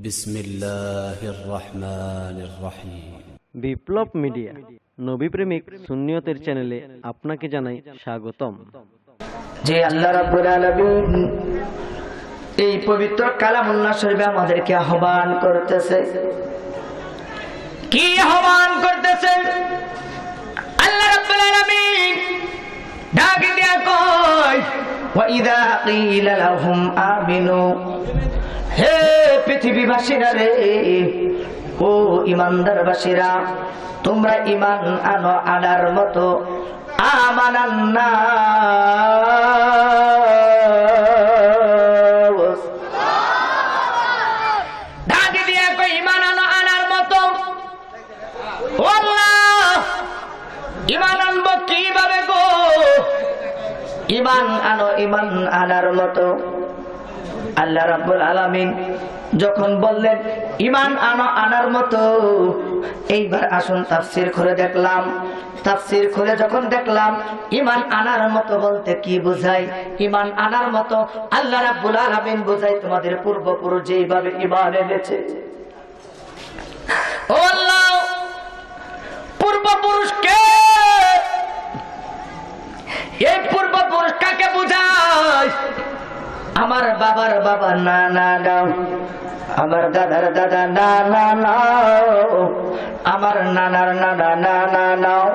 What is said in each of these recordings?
বিসমিল্লাহির রহমানির রহিম। বিপ্লব মিডিয়া নবী প্রেমিক সুন্নিয়তের চ্যানেলে আপনাকে জানাই স্বাগতম। যে আল্লাহ রাব্বুল আলামিন এই পবিত্র কালামুল্লাহ শরীফে আমাদেরকে আহ্বান করতেছে। কি আহ্বান করতেছে? আল্লাহ রাব্বুল আলামিন ডাক দিয়া কয়, ওয়া ইযা কিলা লাহুম আমিনু, হে পৃথিবীবাসীরা রে, ও ইমানদারবাসীরা, তোমরা ঈমান আনো আনার মতো আমানান নাস, ডাক দিয়া কয় ঈমান আনো আনার মতো। আল্লাহ, ঈমান আনবো কিভাবে গো? ঈমান আনো, ঈমান আনার মতো। আল্লাহ রাব্বুল আলামিন যখন বললেন ঈমান আনো আনার মতো, এইবার আসুন তাফসীর করে দেখলাম। তাফসীর করে যখন দেখলাম ঈমান আনার মতো বলতে কি বোঝায়, ঈমান আনার মতো আল্লাহ রাব্বুল আলামিন বোঝায় তোমাদের পূর্বপুরুষ যেইভাবে ঈমান এনেছে। ও আল্লাহ, পূর্বপুরুষ কে? এই পূর্বপুরুষ কাকে বোঝায়? আমার বাবার বাবা না না নাও, আমার দাদার দাদা না না নাও, আমার নানার নানা না না নাও।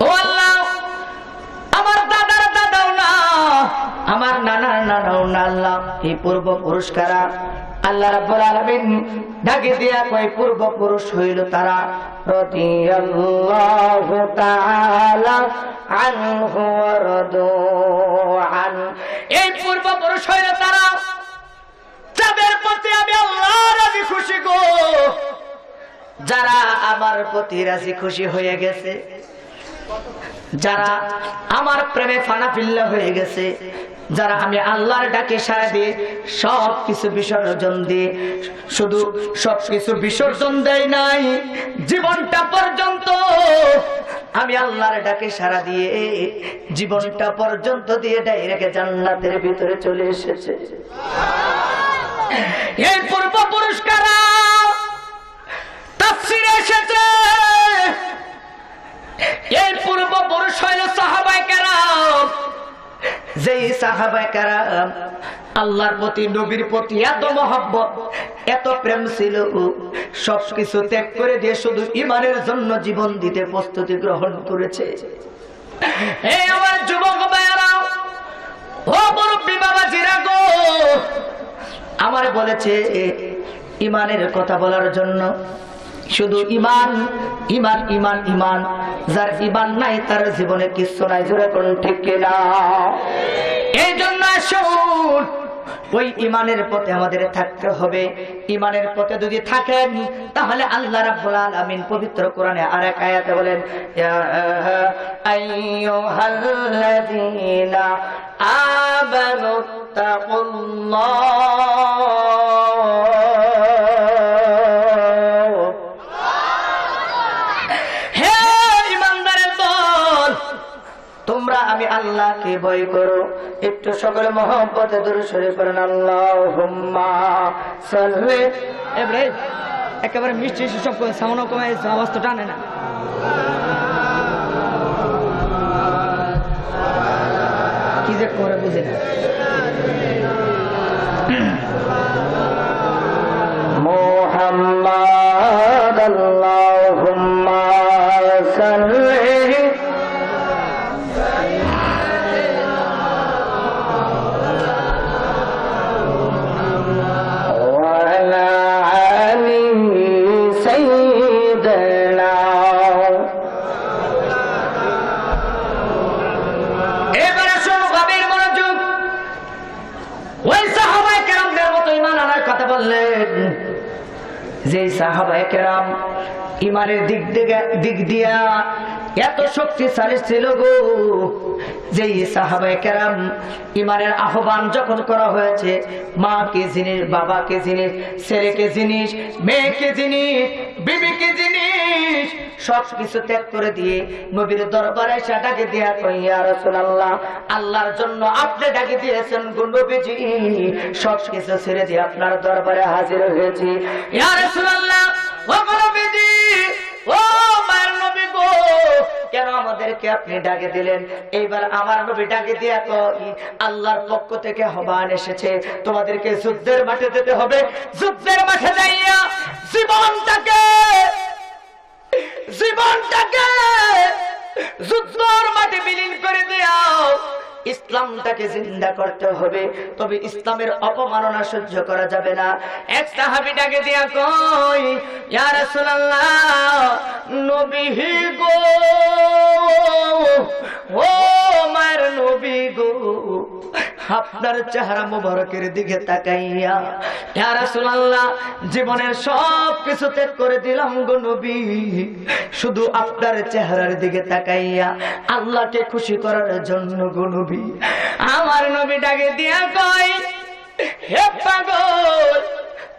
ও আল্লাহ, আমার দাদার দাদাও না, আমার নানার নানাও না। আল্লাহ, এই পূর্বপুরুষ কারা? আল্লাহ রাব্বুল আলামিন ডাকে দিয়া কয় পূর্বপুরুষ হইল তারা রাদিয়াল্লাহু তাআলা আনহু ওয়া রাদু আন। এই পূর্বপুরুষ হইল তারা যাদের প্রতি আমি আল্লাহ রাজি খুশি গো, যারা আমার প্রতি রাজি খুশি হয়ে গেছে, যারা আমার প্রেমে ফানাফিল্লা হয়ে গেছে, যারা আমি আল্লাহর ডাকে সাড়া দিয়ে সবকিছু বিসর্জন দিয়ে, শুধু সবকিছু বিসর্জন দেয় নাই, জীবনটা পর্যন্ত আমি আল্লাহর ডাকে সাড়া দিয়ে জীবনটা পর্যন্ত দিয়ে ডাইরেক্ট জান্নাতের ভিতরে চলে এসেছে। এই পূর্বপুরুষ কারা? তাফসীরে এসেছে এই পূর্বপুরুষ হইল সাহাবায়ে কেরাম। যেই সাহাবায়ে কেরাম আল্লাহর প্রতি, নবীর প্রতি এত মহব্বত, এত প্রেম ছিল, সবকিছু ত্যাগ করে দিয়ে শুধু ঈমানের জন্য জীবন দিতে প্রস্তুতি গ্রহণ করেছে। এই আমার যুবক ভাইয়েরা, ও মুরব্বি বাবাজিরা গো, আমার বলেছে ঈমানের কথা বলার জন্য। শুধু ঈমান, ঈমান, ঈমান, ঈমান। যার ঈমান নাই তার জীবনে কিছু নাই। জোরে করুন ঠিক কিনা? এই জন্য আসুন ওই ঈমানের পথে আমাদের থাকতে হবে। ঈমানের পথে যদি থাকেন তাহলে আল্লাহ রাব্বুল আলামিন পবিত্র কোরআনে আরেক আয়াতে বলেন, ইয়া আইয়ুহাল্লাযীনা আমানু তাকুল্লাহ। হে ঈমানদারের দল, তোমরা আমি আল্লাহকে ভয় করো। একটু সকলে মহব্বতে দুরূদ শরীফ পড়েন। আল্লাহুম্মা সাল্লি। ইব্রাহিম একেবারে মিষ্টি সব সামনে কমায়, আওয়াজ তো টানে না। কি যে করে বুঝে না। মুহাম্মাদ আল্লাহুম্মা সাল্লি যে সাহাবায়ে কেরাম ঈমানের দিক দিয়া এত শক্তিশালী ছিল গো, যে সাহাবায়ে কেরাম ইমানের আহ্বান যখন করা হয়েছে, মাকে জিনিস, বাবাকে জিনিস, ছেলেকে জিনিস, মেয়েকে জিনিস, বিবিকে জিনিস, সবকিছু ত্যাগ করে দিয়ে নবীর দরবারে এসে ডাকে দিয়া কই, ইয়া রাসূলুল্লাহ, আল্লাহর জন্য আপনি ডাকে দিয়েছেন গো নবীজি, সবকিছু ছেড়ে দিয়ে আপনার দরবারে হাজির হয়েছি। ইয়া রাসূলুল্লাহ, ও নবীজি, ও মায়ের নবী গো, কেন আমাদেরকে আপনি ডাকে দিলেন? এইবার আমার নবী ডাকে দিয়া কই, আল্লাহর পক্ষ থেকে আহ্বান এসেছে, তোমাদেরকে যুদ্ধের মাঠে যেতে হবে। যুদ্ধের মাঠে যাইয়া জীবনটাকে যুদ্ধের মাঠে বিলীন করে দাও। ইসলামটাকে জিন্দা করতে হবে, তবে ইসলামের অপমাননা সহ্য করা যাবে না। এক সাহাবী ডাকে দিয়া কই, ইয়া রাসূলুল্লাহ, নবী গো, ও মায়ের নবী গো, আপনার চেহারা মোবারকের দিকে তাকাইয়া, ইয়া রাসূলুল্লাহ, জীবনের সব কিছু ত্যাগ করে দিলাম গো নবী, শুধু আপনার চেহারার দিকে তাকাইয়া আল্লাহকে খুশি করার জন্য গো নবী। আমার নবী ডাকে দিয়া কয়, হে পাগল,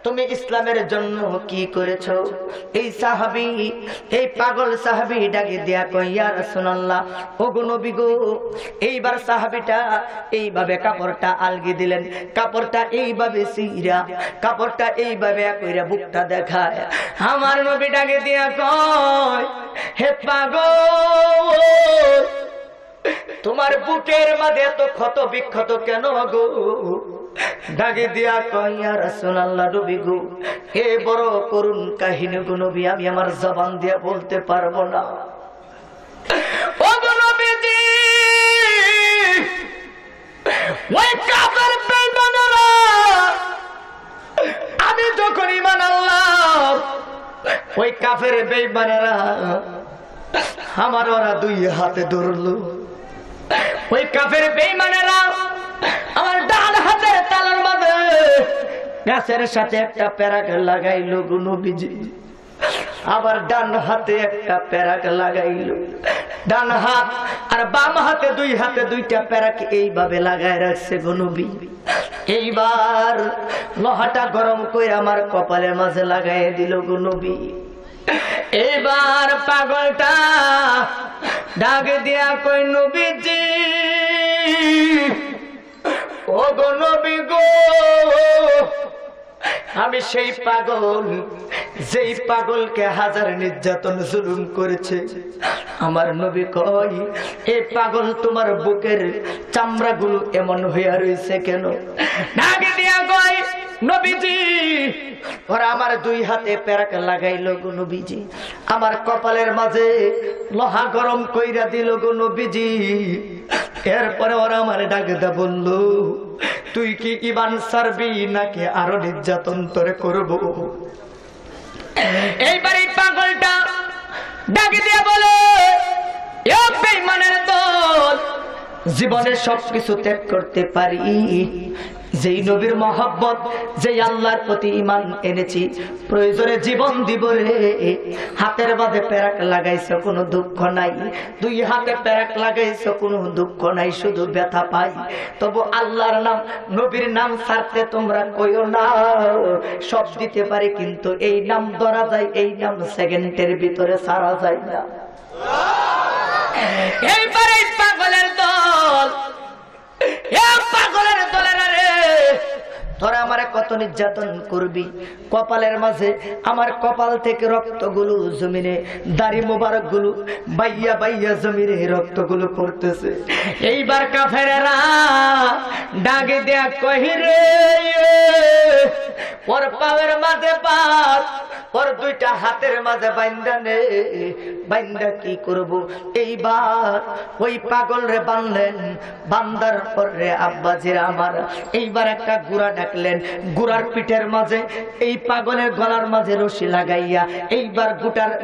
তুমি ইসলামের জন্য কি করেছো? এই সাহাবী, এই পাগল সাহাবী ডাকে দিয়া কয়, ইয়া রাসূলুল্লাহ, ও গো নবী গো। এইবার সাহাবীটা এইভাবে কাপড়টা আলগি দিলেন, কাপড়টা এইভাবে সিরা, কাপড়টা এইভাবে কইরা বুকটা দেখায়। আমার নবী ডাকে দিয়া কয়, হে পাগল, তোমার বুকের মাঝে এত ক্ষত বিক্ষত কেন গো? ডাকে দিয়া কয়, ইয়া রাসূলুল্লাহ, নবী গো, হে বড় করুণ কাহিনী গো নবী, আমি আমার জবান দিয়ে বলতে পারবো না। ও গো নবীজি, ওই কাফের বেঈমানেরা আমি যখন ঈমান আনলাম, ওই কাফের বেঈমানেরা আমার ওরা দুই হাতে ধরলো। ওই কাফের বেঈমানেরা আমার ডান হাতের তালার মাঝে গাছের সাথে একটা প্যারাক লাগাইলো গো নবীজি, আবার ডান হাতে একটা প্যারাক লাগাইলো। ডান হাত আর বাম হাতে, দুই হাতে দুইটা প্যারাক এইভাবে লাগাই রাখছে গো নবী। এইবার লোহাটা গরম করে আমার কপালের মাঝে লাগাই দিল গো নবী। এইবার পাগলটা ডাকে দিয়া কই, নবীজি, ও গো নবী গো, আমি সেই পাগল, যেই পাগলকে হাজার নির্যাতন জুলুম করেছে। আমার নবী কয়, এই পাগল তোমার বুকের চামড়াগুলো এমন হইয়া রয়েছে কেন? ডাকে দিয়া কয়, নবীজি, ওরা আমার দুই হাতে প্যারাক লাগাইলো গো নবীজি, আমার কপালের মাঝে লোহা গরম কইরা দিল গো নবীজি। এরপরে ওরা আমার ডাকে দা বলল, তুই কি ঈমান ছাড়বি নাকি আরো নির্যাতন তোরে করব? এইবার এই পাগলটা ডাকে দিয়া বলে, এ বেঈমানের দল, জীবনে সবকিছু ত্যাগ করতে পারি, যেই নবীর মহব্বত, যেই আল্লাহর প্রতি ঈমান এনেছি, প্রয়োজনে জীবন দিব রে। হাতের মাঝে প্যারাক লাগাইছো, কোনো দুঃখ নাই, দুই হাতে প্যারাক লাগাইছো, কোনো দুঃখ নাই, শুধু ব্যথা পাই। তবু আল্লাহর নাম, নবীর নাম ছাড়তে তোমরা কইও না। সব দিতে পারি, কিন্তু এই নাম ধরা যায়, এই নাম সেকেন্ডের ভিতরে ছাড়া যায় না। এইবারে পাগলের দল, পাগলের দলের রে, তোরা আমারে কত নির্যাতন করবি? কপালের মাঝে আমার কপাল থেকে রক্তগুলো জমিনে, দাড়ি মোবারক গুলো বাইয়া বাইয়া জমিনে রক্তগুলো পড়তেছে। এইবার কাফেরেরা ডাকে দেয়া কহিরে, ওর পায়ের মাঝে পাত, ওর দুইটা হাতের মাঝে বাইন্দা নে। বাইন্দা কি করব? এইবার ওই পাগল রে বানলেন, বান্দার পর রে আব্বাজির আমার এইবার একটা গুড়া ডাকলেন, গুড়ার পিঠের মাঝে এই পাগলের গলার মাঝে রশি লাগাইয়া এইবার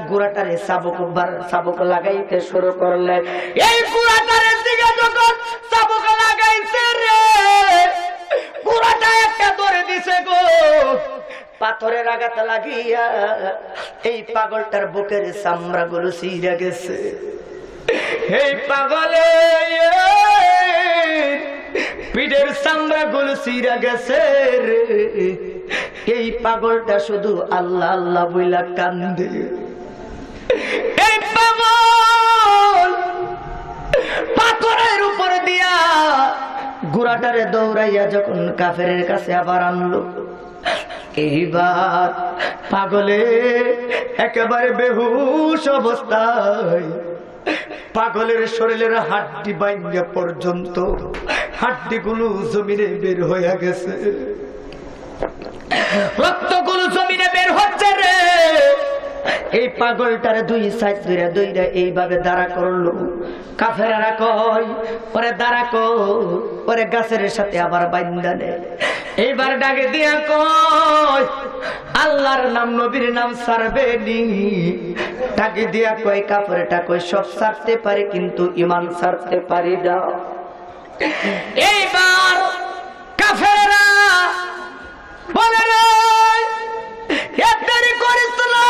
গুড়াটারে চাবুক লাগাইতে শুরু করলেন। এই গুড়াটারের দিকে যখন চাবুক লাগাইছে রে, গুড়াটা একটা ধরে দিছে গো, পাথরের আঘাত লাগিয়া এই পাগলটার বুকের চামড়া গুলো ছিঁড়ে গেছে। এই পাগলে পিঠের চামড়া গুলো ছিঁড়া গেছে রে। এই পাগলটা শুধু আল্লাহ আল্লাহ বইলা কান্দে। এই পাগল পাথরের উপর দিয়া ঘোড়াটারে দৌড়াইয়া যখন কাফেরের কাছে আবার আনলো, এইবার পাগলে একেবারে বেহুশ অবস্থায় পাগলের শরীরের হাড্ডি বাইঙ্গা পর্যন্ত হাড্ডিগুলো জমিনে বের হয়ে গেছে, রক্তগুলো জমিনে বের হচ্ছে রে। এই পাগলটারে দুই সাইড ধরে দইরা এইভাবে দাঁড়া করলো। কাফেরারা কয় ওরে দাঁড়া কর, ওরে গাছের সাথে আবার বাইন্দা নে। এইবার ডাকে দিয়া কয় আল্লাহর নাম নবীর নাম ছাড়বে নি। ডাকে দিয়া কয় কাফেরটা কয় সব ছাড়তে পারে কিন্তু ঈমান ছাড়তে পারি না। এইবার কাফেররা বলে রে এতরি করিস না,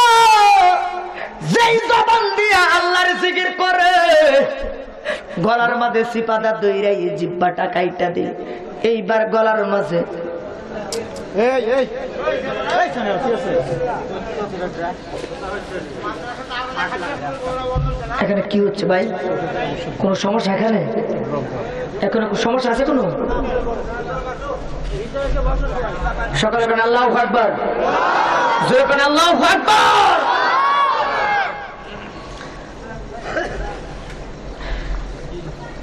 যেই জবান দিয়া আল্লাহর জিকির করে গলার মাঝে সিপাদা দইরাই জিহ্বাটা কাইটা দে। এইবার গলার মাঝে এখানে কি হচ্ছে ভাই? কোন সমস্যা এখানে? এখানে সমস্যা আছে কোনো? সকালে বলেন আল্লাহু আকবার, জোরে বলেন আল্লাহু আকবার।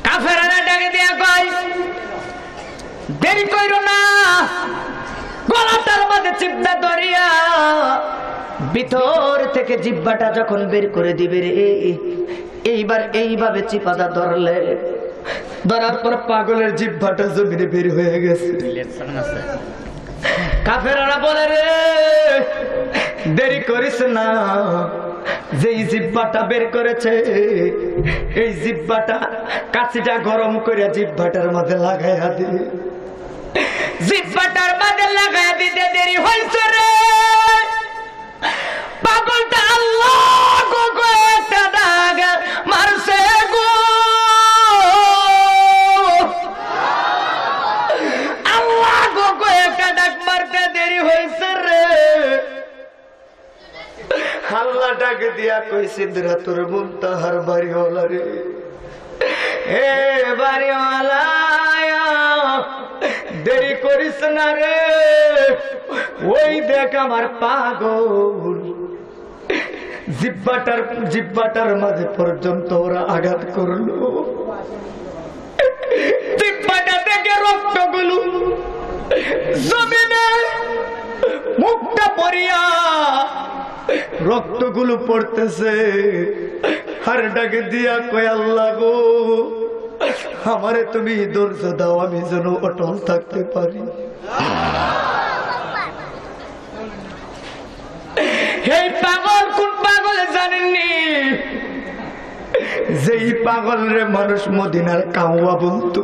কাফেররা ডাকে দিয়া কয় দেরি কইরো না, গলাটার মাঝে চিপটা ধরিয়া ভিতর থেকে জিহ্বাটা যখন বের করে দিবে রে, এইবার এইভাবে চিপাদা ধরলে, ধরার পর পাগলের জিহ্বাটা জমিনে বের হয়ে গেছে। কাফেররা বলে রে দেরি করিস না, যেই জিহ্বাটা বের করেছে এই জিহ্বাটা কাছিটা গরম করে জিহ্বাটার মধ্যে লাগাইয়া দে। জিহ্বাটার মধ্যে লাগাইয়া দিতে দেরি হয়েছে রে। পাগলটা আল্লাহ গো একটা দাগ মারছে গো, আল্লাহ গো একটা ডাক মারতে দেরি হয়েছে রে। আল্লাহ ডাক দিয়া কই সিদরাতুল মুনতাহার বাড়িওয়ালা রে, হে বাড়িওয়ালা দেরি করিস না রে। ওই দেখ আমার পাগল জিহ্বাটার মাঝে পর্যন্ত ওরা আঘাত করলো, জিহ্বাটা থেকে রক্তগুলো জমিনে মুখটা পড়িয়া রক্তগুলো পড়তেছে। আর ডাকে দিয়া কয় আল্লাহ গো আমারে তুমি ধৈর্য দাও, আমি যেন অটল থাকতে পারি। এই পাগল কোন পাগল জানেননি? যেই পাগল রে মানুষ মদিনার কাউয়া বলতো,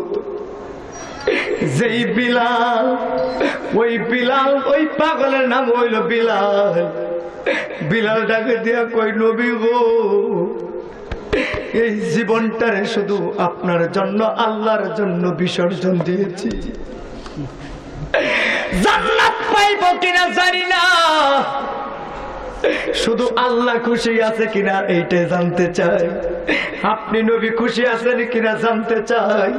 যেই বিলাল, ওই বিলাল, ওই পাগলের নাম হইল বিলাল। বিলাল ডাকে দিয়া কই নবী গো এই জীবনটারে শুধু আপনার জন্য আল্লাহর জন্য বিসর্জন দিয়েছি, জান্নাত পাইব কিনা জানি না, শুধু আল্লাহ খুশি আছে কিনা এইটাই জানতে চাই। আপনি নবী খুশি আছেন কিনা জানতে চাই।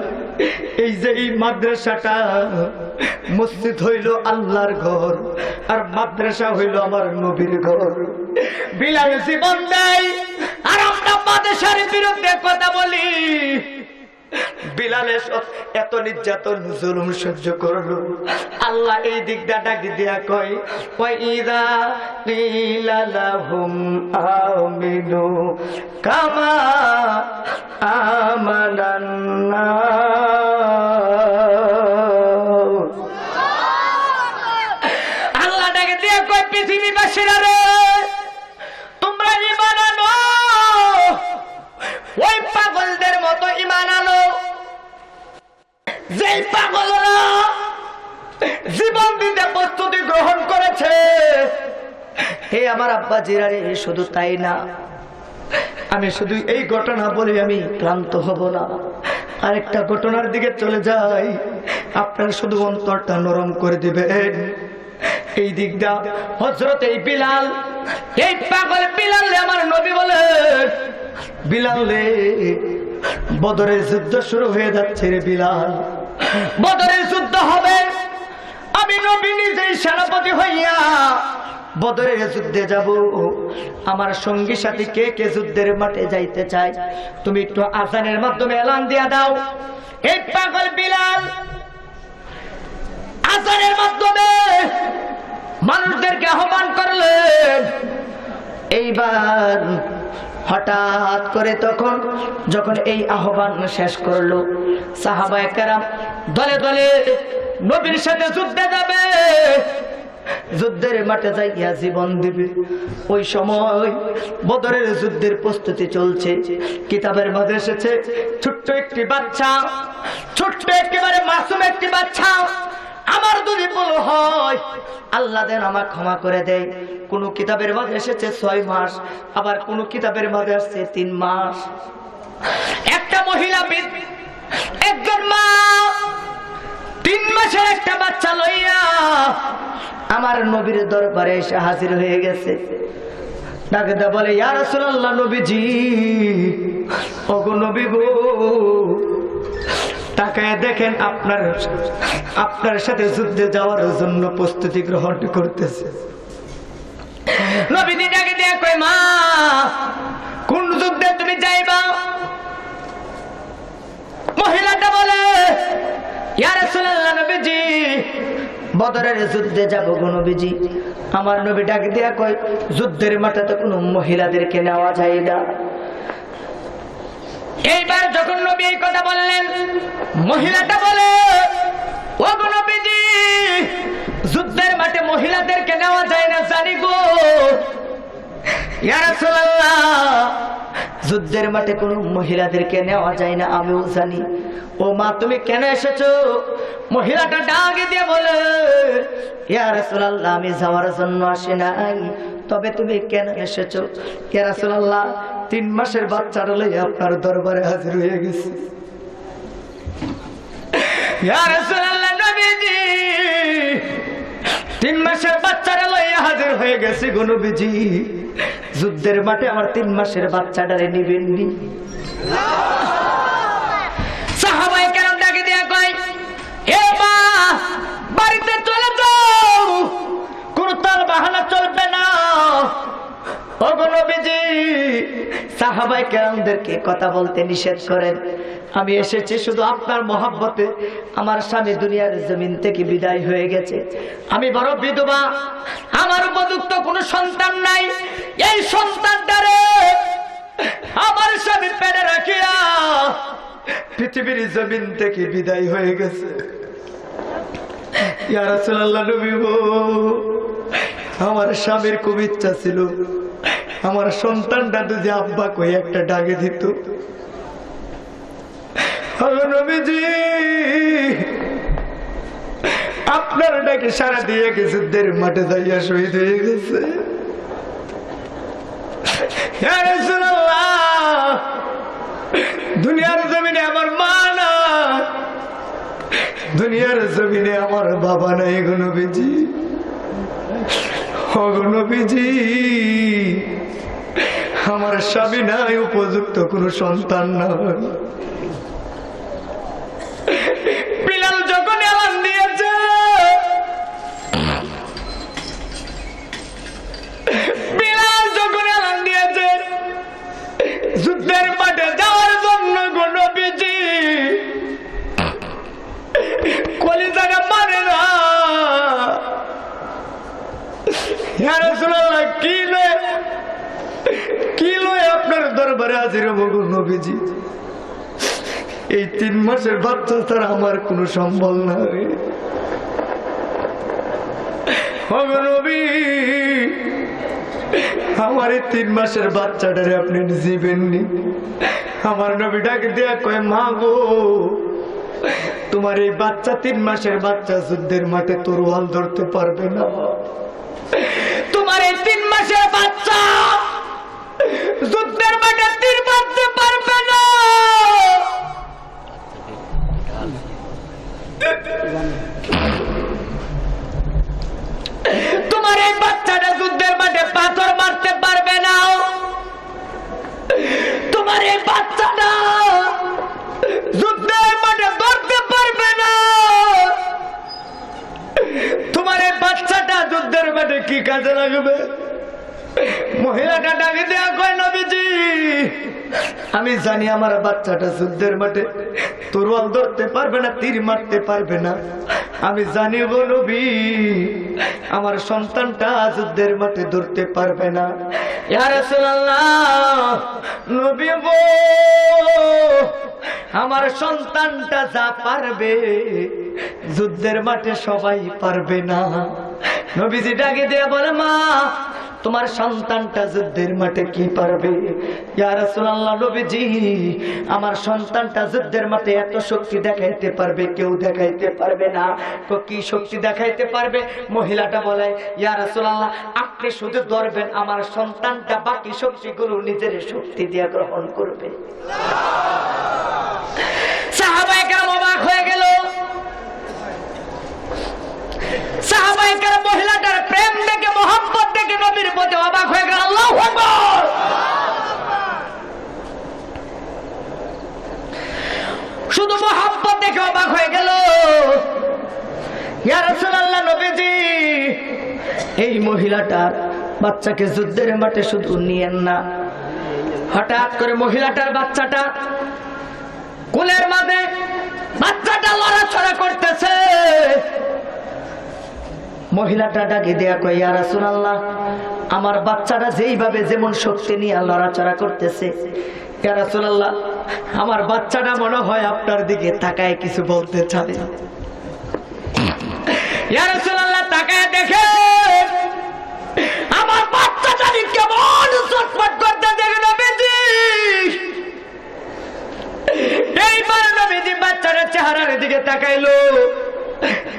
এই যে এই মাদ্রাসাটা, মসজিদ হইল আল্লাহর ঘর আর মাদ্রাসা হইল আমার নবীর ঘর। বিলাল জীবন দেয় আর আমরা মাদ্রাসার বিরুদ্ধে কথা বলি। বিলালে এত নির্যাতন জুলুম সহ্য করলো, আল্লাহ এই দিকটা ডাকি দিয়া কয় ওয়াইদা কিলা লাহুম আমিনু কামা আমানান নাস। আল্লাহ ডাকি দিয়া কয় পৃথিবীবাসীরা রে তোমরা ঈমান আনো, ওই পাগলদের মতো ঈমান আনো যেই পাগলরা জীবন দিতে প্রস্তুতি গ্রহণ করেছে। হে আমার আব্বা জিরারে, শুধু তাই না, আমি শুধু এই ঘটনা বলে আমি ক্লান্ত হব না, আরেকটা ঘটনার দিকে চলে যাই, আপনার শুধু অন্তরটা নরম করে দিবেন। এই দিকটা হযরত এই বিলাল, এই পাগল বিলাল আমার নবী বলেন, বিলাল রে বদরের যুদ্ধ শুরু হয়ে যাচ্ছে রে বিলাল, বদরের যুদ্ধ হবে, আমি নবী নিজেই সেনাপতি হইয়া বদরের যুদ্ধে যাব। আমার সঙ্গী সাথী কে কে যুদ্ধের মাঠে যাইতে চায় তুমি একটু আযানের মাধ্যমে এলান দিয়া দাও। এই পাগল বিলাল আযানের মাধ্যমে মানুষদেরকে আহ্বান করলেন। এইবার হঠাৎ করে তখন যখন এই আহ্বান শেষ করলো, সাহাবায়ে কেরাম দলে দলে নবীর সাথে যুদ্ধে যাবে, যুদ্ধের মাঠে যাইয়া জীবন দিবে। ওই সময় বদরের যুদ্ধের প্রস্তুতি চলছে। কিতাবের মধ্যে এসেছে ছোট্ট একটি বাচ্চা, ছোট্ট একেবারে মাসুম একটি বাচ্চা, আমার যদি ভুল হয় আল্লাহ দেন আমাকে ক্ষমা করে দেয়। কোন কিতাবের মধ্যে এসেছে 6 মাস, আবার কোন কিতাবের মধ্যে আসছে 3 মাস। একটা মহিলা একজন মা 3 মাসের একটা বাচ্চা লইয়া আমার নবীর দরবারে এসে হাজির হয়ে গেছে। ডাকে দা বলে, ইয়া রাসূলুল্লাহ, নবীজি, ওগো নবী গো, তাকায় দেখেন আপনার সাথে যুদ্ধে যাওয়ার জন্য প্রস্তুতি গ্রহণ করতেছে। নবীজি ডাকে দিয়ে কয়, মা কোন যুদ্ধে তুমি যাইবা? মহিলাটা বলে, ইয়া রাসূলুল্লাহ, নবীজি বদরের যুদ্ধে যাব গো নবীজি। আমার নবী ডাক দিয়া কয়, যুদ্ধের মাঠে তো কোনো মহিলাদেরকে নেওয়া যায় না। এইবার যখন নবী এই কথা বললেন, মহিলাটা বলে, ও গো নবীজি, যুদ্ধের মাঠে মহিলাদেরকে নেওয়া যায় না জানি গো। ইয়া রাসূলুল্লাহ, যুদ্ধের মাঠে কোনো মহিলাদেরকে নেওয়া যায় না আমিও জানি। ও মা, তুমি কেন এসেছো? মহিলাটা ডাক দিয়ে বলে, ইয়া রাসূলুল্লাহ, আমি যাওয়ার জন্য আসি নাই, তবে তুমি কেন এসেছো? ইয়া রাসূলুল্লাহ, 3 মাসের বাচ্চাটা লইয়া আপনার দরবারে হাজির হয়ে গেছি। ইয়া রাসূলুল্লাহ, নবীজি 3 মাসের বাচ্চাটা লইয়া হাজির হয়ে গেছি গো নবীজি। যুদ্ধের মাঠে আমার 3 মাসের বাচ্চাটারে নিবেন নি? সাহাবায়ে কেরাম ডাকে দিয়া কয়, এ মা, বাড়িতে চলে যাও, কোন তার বাহানা চলবে না। ওগো নবীজি, সাহাবায়ে কেরামদেরকে কথা বলতে নিষেধ করেন। আমি এসেছি শুধু আপনার মহব্বতে। আমার স্বামী দুনিয়ার জমিন থেকে বিদায় হয়ে গেছে, আমি বড় বিধবা, আমার উপযুক্ত কোনো সন্তান নাই। এই সন্তানটারে আমার স্বামী পেটে রাখিয়া পৃথিবীর জমিন থেকে বিদায় হয়ে গেছে। ইয়া রাসূলুল্লাহ, নবী গো, আমার স্বামীর খুব ইচ্ছা ছিল আমার সন্তানটা যদি আব্বা কই একটা ডাকে দিত। নবীজি, আপনার ডাকে সারা দিয়ে যুদ্ধের মাঠে যাইয়া শহীদ হয়ে গেছে। ইয়া রাসূলুল্লাহ, দুনিয়ার জমিনে আমার মা না, দুনিয়ার জমিনে আমার বাবা নাই গো নবীজি। ও গো নবীজি, আমার স্বামী নাই, উপযুক্ত কোনো সন্তান নাই। বিলাল যখন এলান দিয়েছে, বিলাল যখন এলান দিয়েছে যুদ্ধের মাঠে যাওয়ার জন্য গো নবীজি, কলিজাটা মানে না। ইয়া রাসূলুল্লাহ, কি লয় আপনার দরবারে হাজির হবো গো নবীজি? এই 3 মাসের বাচ্চা তার আমার কোনো সম্বল নাই। ওগো নবী, আমার এই 3 মাসের বাচ্চাটারে আপনি জীবেননি। আমার নবী ডাকে দিয়া কয়, মা গো, তোমার এই বাচ্চা 3 মাসের বাচ্চা যুদ্ধের মাঠে তরোয়াল ধরতে পারবে না। তোমার এই 3 মাসের বাচ্চা যুদ্ধের লাগবে। মহিলাটা ডাকে দেয়া কয়, নবীজি আমি জানি আমার বাচ্চাটা যুদ্ধের মাঠে তরোয়াল ধরতে পারবে না, তীর মারতে পারবে না। আমি জানি গো নবী, আমার সন্তানটা যুদ্ধের মাঠে ধরতে পারবে না। ইয়া রাসূলুল্লাহ, নবী গো আমার সন্তানটা যা পারবে যুদ্ধের মাঠে সবাই পারবে না। নবীজি ডাকে দিয়ে বলে, মা তোমার সন্তানটা যুদ্ধের মাঠে কি পারবে? ইয়া রাসূলুল্লাহ, নবীজি আমার সন্তানটা যুদ্ধের মাঠে এত শক্তি দেখাইতে পারবে, কেউ দেখাইতে পারবে না। তো কি শক্তি দেখাইতে পারবে? মহিলাটা বলে, ইয়া রাসূলুল্লাহ আপনি শুধু ধরবেন, আমার সন্তানটা বাকি শক্তিগুলো নিজের শক্তি দিয়ে গ্রহণ করবে। সাহাবায়ে কেরাম অবাক হয়ে গেল। সাহাবায়ে কেরাম মহিলাটার প্রেম দেখে, মোহাম্মত দেখে নবীর প্রতি অবাক হয়ে গেল। আল্লাহু আকবার। শুধু মোহাম্মত দেখে অবাক হয়ে গেল। ইয়া রাসূলুল্লাহ, নবীজি এই মহিলাটার বাচ্চাকে যুদ্ধের মাঠে শুধু নিয়েন না। হঠাৎ করে মহিলাটার বাচ্চাটা কোলের মাঝে, বাচ্চাটা লড়াছড়া করতেছে। মহিলাটা ডাকে দেয়া কয়, ইয়া রাসূলুল্লাহ আমার বাচ্চাটা যেইভাবে যেমন শক্তি নিয়ে লড়াচড়া করতেছে, ইয়া রাসূলুল্লাহ আমার বাচ্চাটা মনে হয় আপনার দিকে তাকায় কিছু বলতে চায়। ইয়া রাসূলুল্লাহ তাকায় দেখে আমার বাচ্চাটা কেমন ছটফট করতে দেখে নবীজি। এইবার নবীজি বাচ্চার চেহারার দিকে তাকাইলো।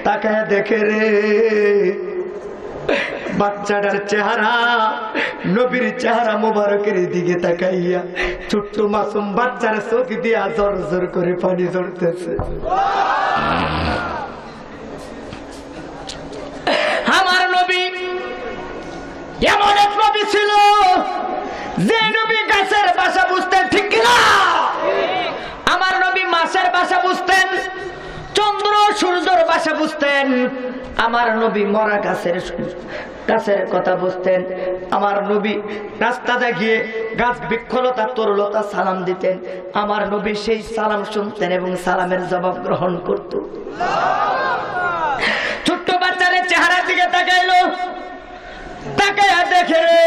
তাকায় দেখে রে বাচ্চাটার চেহারা নবীর চেহারা মোবারকের দিকে তাকাইয়া ছোট্ট মাসুম বাচ্চার চোখ দিয়া জোর জোর করে পানি ঝরতেছে। আমার নবী এমন এক নবী ছিল যে নবী গাছের ভাষা বুঝতেন, ঠিক কিনা? আমার নবী মাছের ভাষা বুঝতেন, চন্দ্র সূর্যের ভাষা বুঝতেন। আমার নবী মরা গাছের কথা বুঝতেন। আমার নবী রাস্তাতে গিয়ে গাছ বৃক্ষলতা তরুলতা সালাম দিতেন। আমার নবী সেই সালাম শুনতেন এবং সালামের জবাব গ্রহণ করত। ছোট্ট বাচ্চাদের চেহারার দিকে তাকাইলো। তাকায়া দেখে রে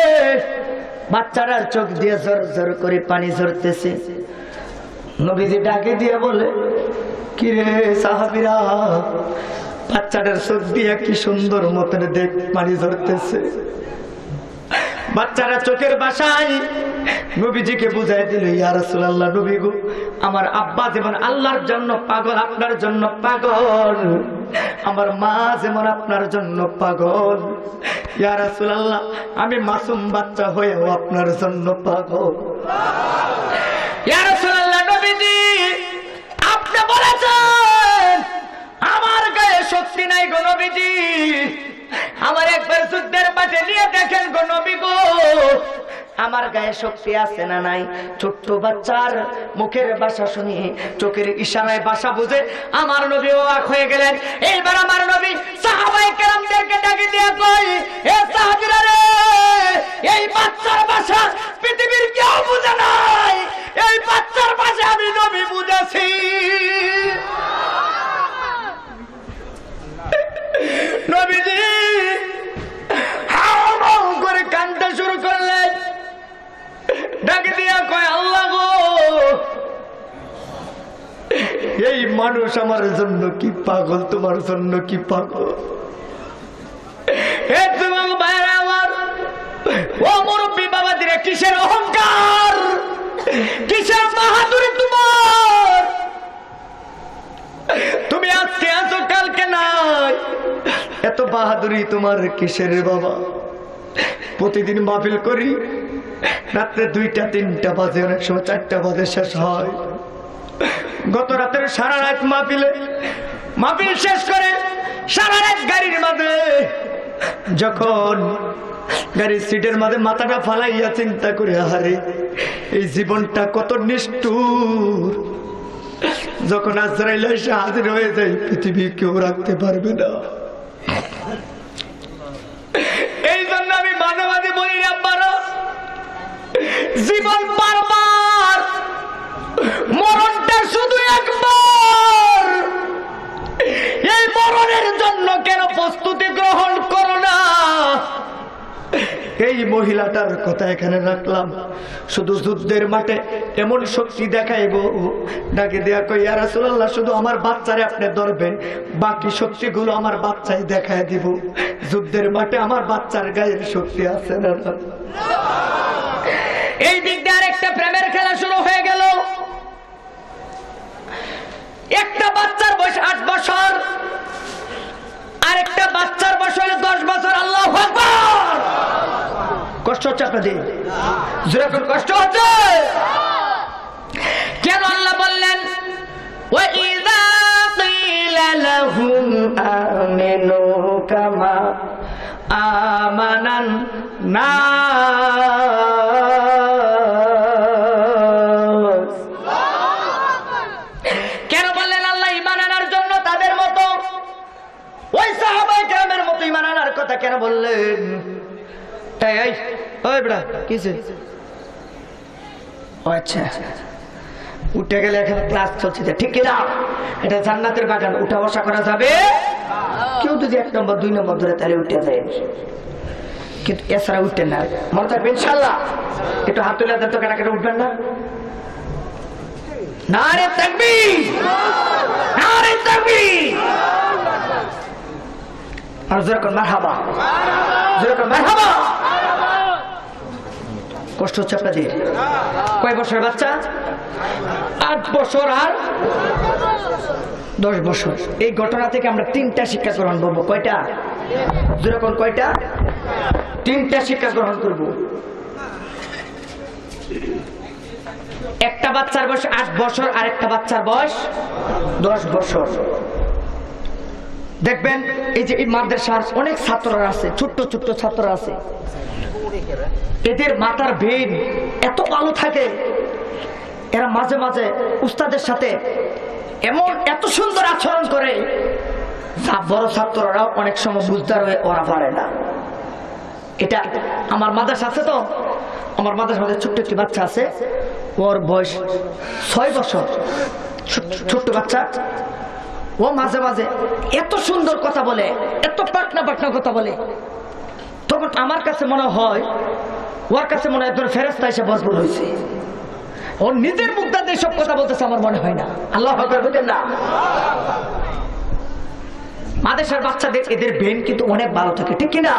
বাচ্চাটার চোখ দিয়ে জোর জোর করে পানি ঝরতেছে। নবীজি ডাকে দিয়ে বলে, কিরে সাহাবীরা, বাচ্চাটার চোখ দিয়ে কি সুন্দর মতন দেখ পানি ঝরতেছে। বাচ্চারা চোখের ভাষায় নবীজিকে বুঝাই দিল, ইয়া রাসূলুল্লাহ নবী গো আমার আব্বা যেমন আল্লাহর জন্য পাগল, আপনার জন্য পাগল, আমার মা যেমন আপনার জন্য পাগল, ইয়া রাসূলুল্লাহ আমি মাসুম বাচ্চা হয়েও আপনার জন্য পাগল। ইয়া রাসূলুল্লাহ নবীজি আপনি বলেছেন আমার গায়ে শক্তি নাই গো নবীজি, আমার একবার যুদ্ধের মাঠে নিয়ে দেখেন গো নবী গো আমার গায়ে শক্তি আছে না নাই। ছোট্ট বাচ্চার মুখের ভাষা শুনিয়ে চোখের ইশারায় ভাষা বুঝে আমার নবী অবাক হয়ে গেলেন। এইবার আমার নবী সাহাবায়ে কেরামদেরকে ডাকে দিয়ে কই, এ সাহাবীরা রে, এই বাচ্চার ভাষা পৃথিবীর কেউ বুঝে নাই, এই বাচ্চার ভাষা আমি নবী বুঝেছি। নবীজি হাও হাও করে কাঁদতে শুরু করলেন। ডাকে দিয়া কয়, আল্লাহ গো এই মানুষ আমার জন্য কি পাগল, তোমার জন্য কি পাগল। হে যুবক ভাইরা আমার, ও মুরব্বী বাবাদিরা, কিসের অহংকার, কিসের বাহাদুরি তোমার? তুমি আজকে আছো কালকে নাই, এত বাহাদুরি তোমার কিসের বাবা? প্রতিদিন মাহফিল করি, রাত্রে 2টা 3টা বাজে, অনেক সময় 4টা বাজে শেষ হয়। গত রাতের সারা রাত মাহফিল শেষ করে সারা রাত গাড়ির মাঝে, যখন গাড়ির সিটের মাঝে মাথাটা ফালাইয়া চিন্তা করে, আরে এই জীবনটা কত নিষ্ঠুর, যখন আজরাইল এসে হাজির হয়ে যায় পৃথিবী কেউ রাখতে পারবে না। এই জন্য আমি এই মহিলাটার কথা এখানে রাখলাম, শুধু যুদ্ধের মাঠে এমন শক্তি দেখাইব, ডাকে দেয়া কই ইয়া রাসূলুল্লাহ শুধু আমার বাচ্চারে আপনি ধরবেন, বাকি শক্তিগুলো আমার বাচ্চাই দেখায় দিব। যুদ্ধের মাঠে আমার বাচ্চার গায়ের শক্তি আছে না। এই দিক দিয়ে আরেকটা প্রেমের খেলা শুরু হয়ে গেল। একটা বাচ্চার বয়স 8 বছর, আরেকটা বাচ্চার বয়স হলো 10 বছর। আল্লাহু আকবার। কষ্ট হচ্ছে আপনাদের? যেরকম কষ্ট হচ্ছে কেন? আল্লাহ বললেন ওয়াইযা ক্বিলা লাহুম আমিনু কামা আমানান নাস। কেন বললেন আল্লাহ ঈমান আনার জন্য তাদের মতো, ওই সাহাবায়ে কেরামের মতো ঈমান আনার কথা কেন বললেন? এই ওই বড়া কিসে? আচ্ছা উঠে গেলে এখানে ক্লাস চলছে, ঠিক কি না? এটা জান্নাতের বাগান, উঠা বসা করা যাবে। কেউ যদি 1 নম্বর 2 নম্বর ধরে তাহলে উঠে যায়, কিন্তু এছাড়া উঠতেন না। মনে থাকবে ইনশাআল্লাহ। একটু হাত তুলে দেন তো, কেন কেন উঠবেন না? নারে তাকবীর, নারে তাকবীর। আর যেরকম মারহাবা, যেরকম মারহাবা। কষ্ট হচ্ছে আপনাদের? কয় বছর বাচ্চা? 8 বছর আর 10 বছর। এই ঘটনা থেকে আমরা 3টা শিক্ষা গ্রহণ করবো। কয়টা? যেরকম কয়টা? 3টা শিক্ষা গ্রহণ করব। একটা বাচ্চার বয়স 8 বছর আর একটা বাচ্চার বয়স 10 বছর। দেখবেন এই যে এই মাদ্রাসার অনেক ছাত্ররা আছে, ছোট্ট ছোট্ট ছাত্ররা আছে, এদের মাথার ব্রেন এত ভালো থাকে, এরা মাঝে মাঝে উস্তাদের সাথে এমন এত সুন্দর আচরণ করে যা বড় ছাত্ররাও অনেক সময় বুঝদার হয়ে ওরা পারে না। এটা আমার মাদ্রাসা আছে তো, আমার মাদ্রাসার মধ্যে ছোট্ট একটি বাচ্চা আছে, ওর বয়স 6 বছর, ছোট্ট বাচ্চা। ও মাঝে মাঝে এত সুন্দর কথা বলে, এত পাটনা পাটনা কথা বলে, তখন আমার কাছে মনে হয় ওর কাছে মনে হয় একজন ফেরেশতা এসে বসবর হয়েছে। ওর নিজের মুখ দিয়ে সব কথা বলতেছে, আমার মনে হয় না। আল্লাহু আকবার বলেন না। মাদ্রাসার বাচ্চাদের এদের ব্রেন কিন্তু অনেক ভালো থাকে, ঠিক কিনা?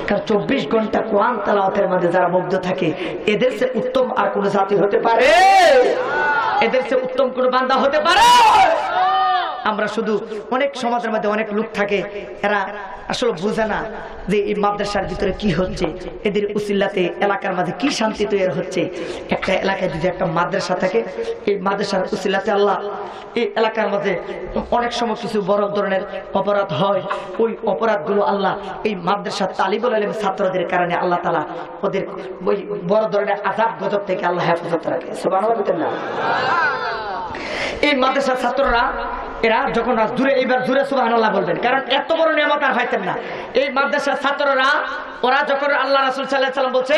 কারণ 24 ঘন্টা কোরআন তেলাওয়াতের মধ্যে যারা মুগ্ধ থাকে, এদের চেয়ে উত্তম আর কোন জাতি হতে পারে? এদের চেয়ে উত্তম কোন বান্দা হতে পারে? আমরা শুধু অনেক সমাজের মধ্যে অনেক লোক থাকে, এরা আসলে বুঝে না যে এই মাদ্রাসার ভিতরে কি হচ্ছে, এদের উসিলাতে এলাকার মাঝে কি শান্তি তৈরি হচ্ছে। একটা এলাকায় যদি একটা মাদ্রাসা থাকে, এই মাদ্রাসার উসিলাতে আল্লাহ এই এলাকার মাঝে অনেক সময় কিছু বড় ধরনের অপরাধ হয়, ওই অপরাধগুলো আল্লাহ এই মাদ্রাসার তালিবুল ইলম ছাত্রদের কারণে আল্লাহ তাআলা ওদের ওই বড় ধরনের আযাব গজব থেকে আল্লাহ হেফাজত রাখে। সুবহানাল্লাহ। এই মাদ্রাসার ছাত্ররা এরা যখন দূরে, এইবার জুড়ে সুবহানাল্লাহ বলবেন, কারণ এত বড় নিয়ামত আর পাইতেন না। এই মাদ্রাসার ছাত্ররা ওরা যখন আল্লাহ রাসূল সাল্লাল্লাহু আলাইহি ওয়াসাল্লাম বলছে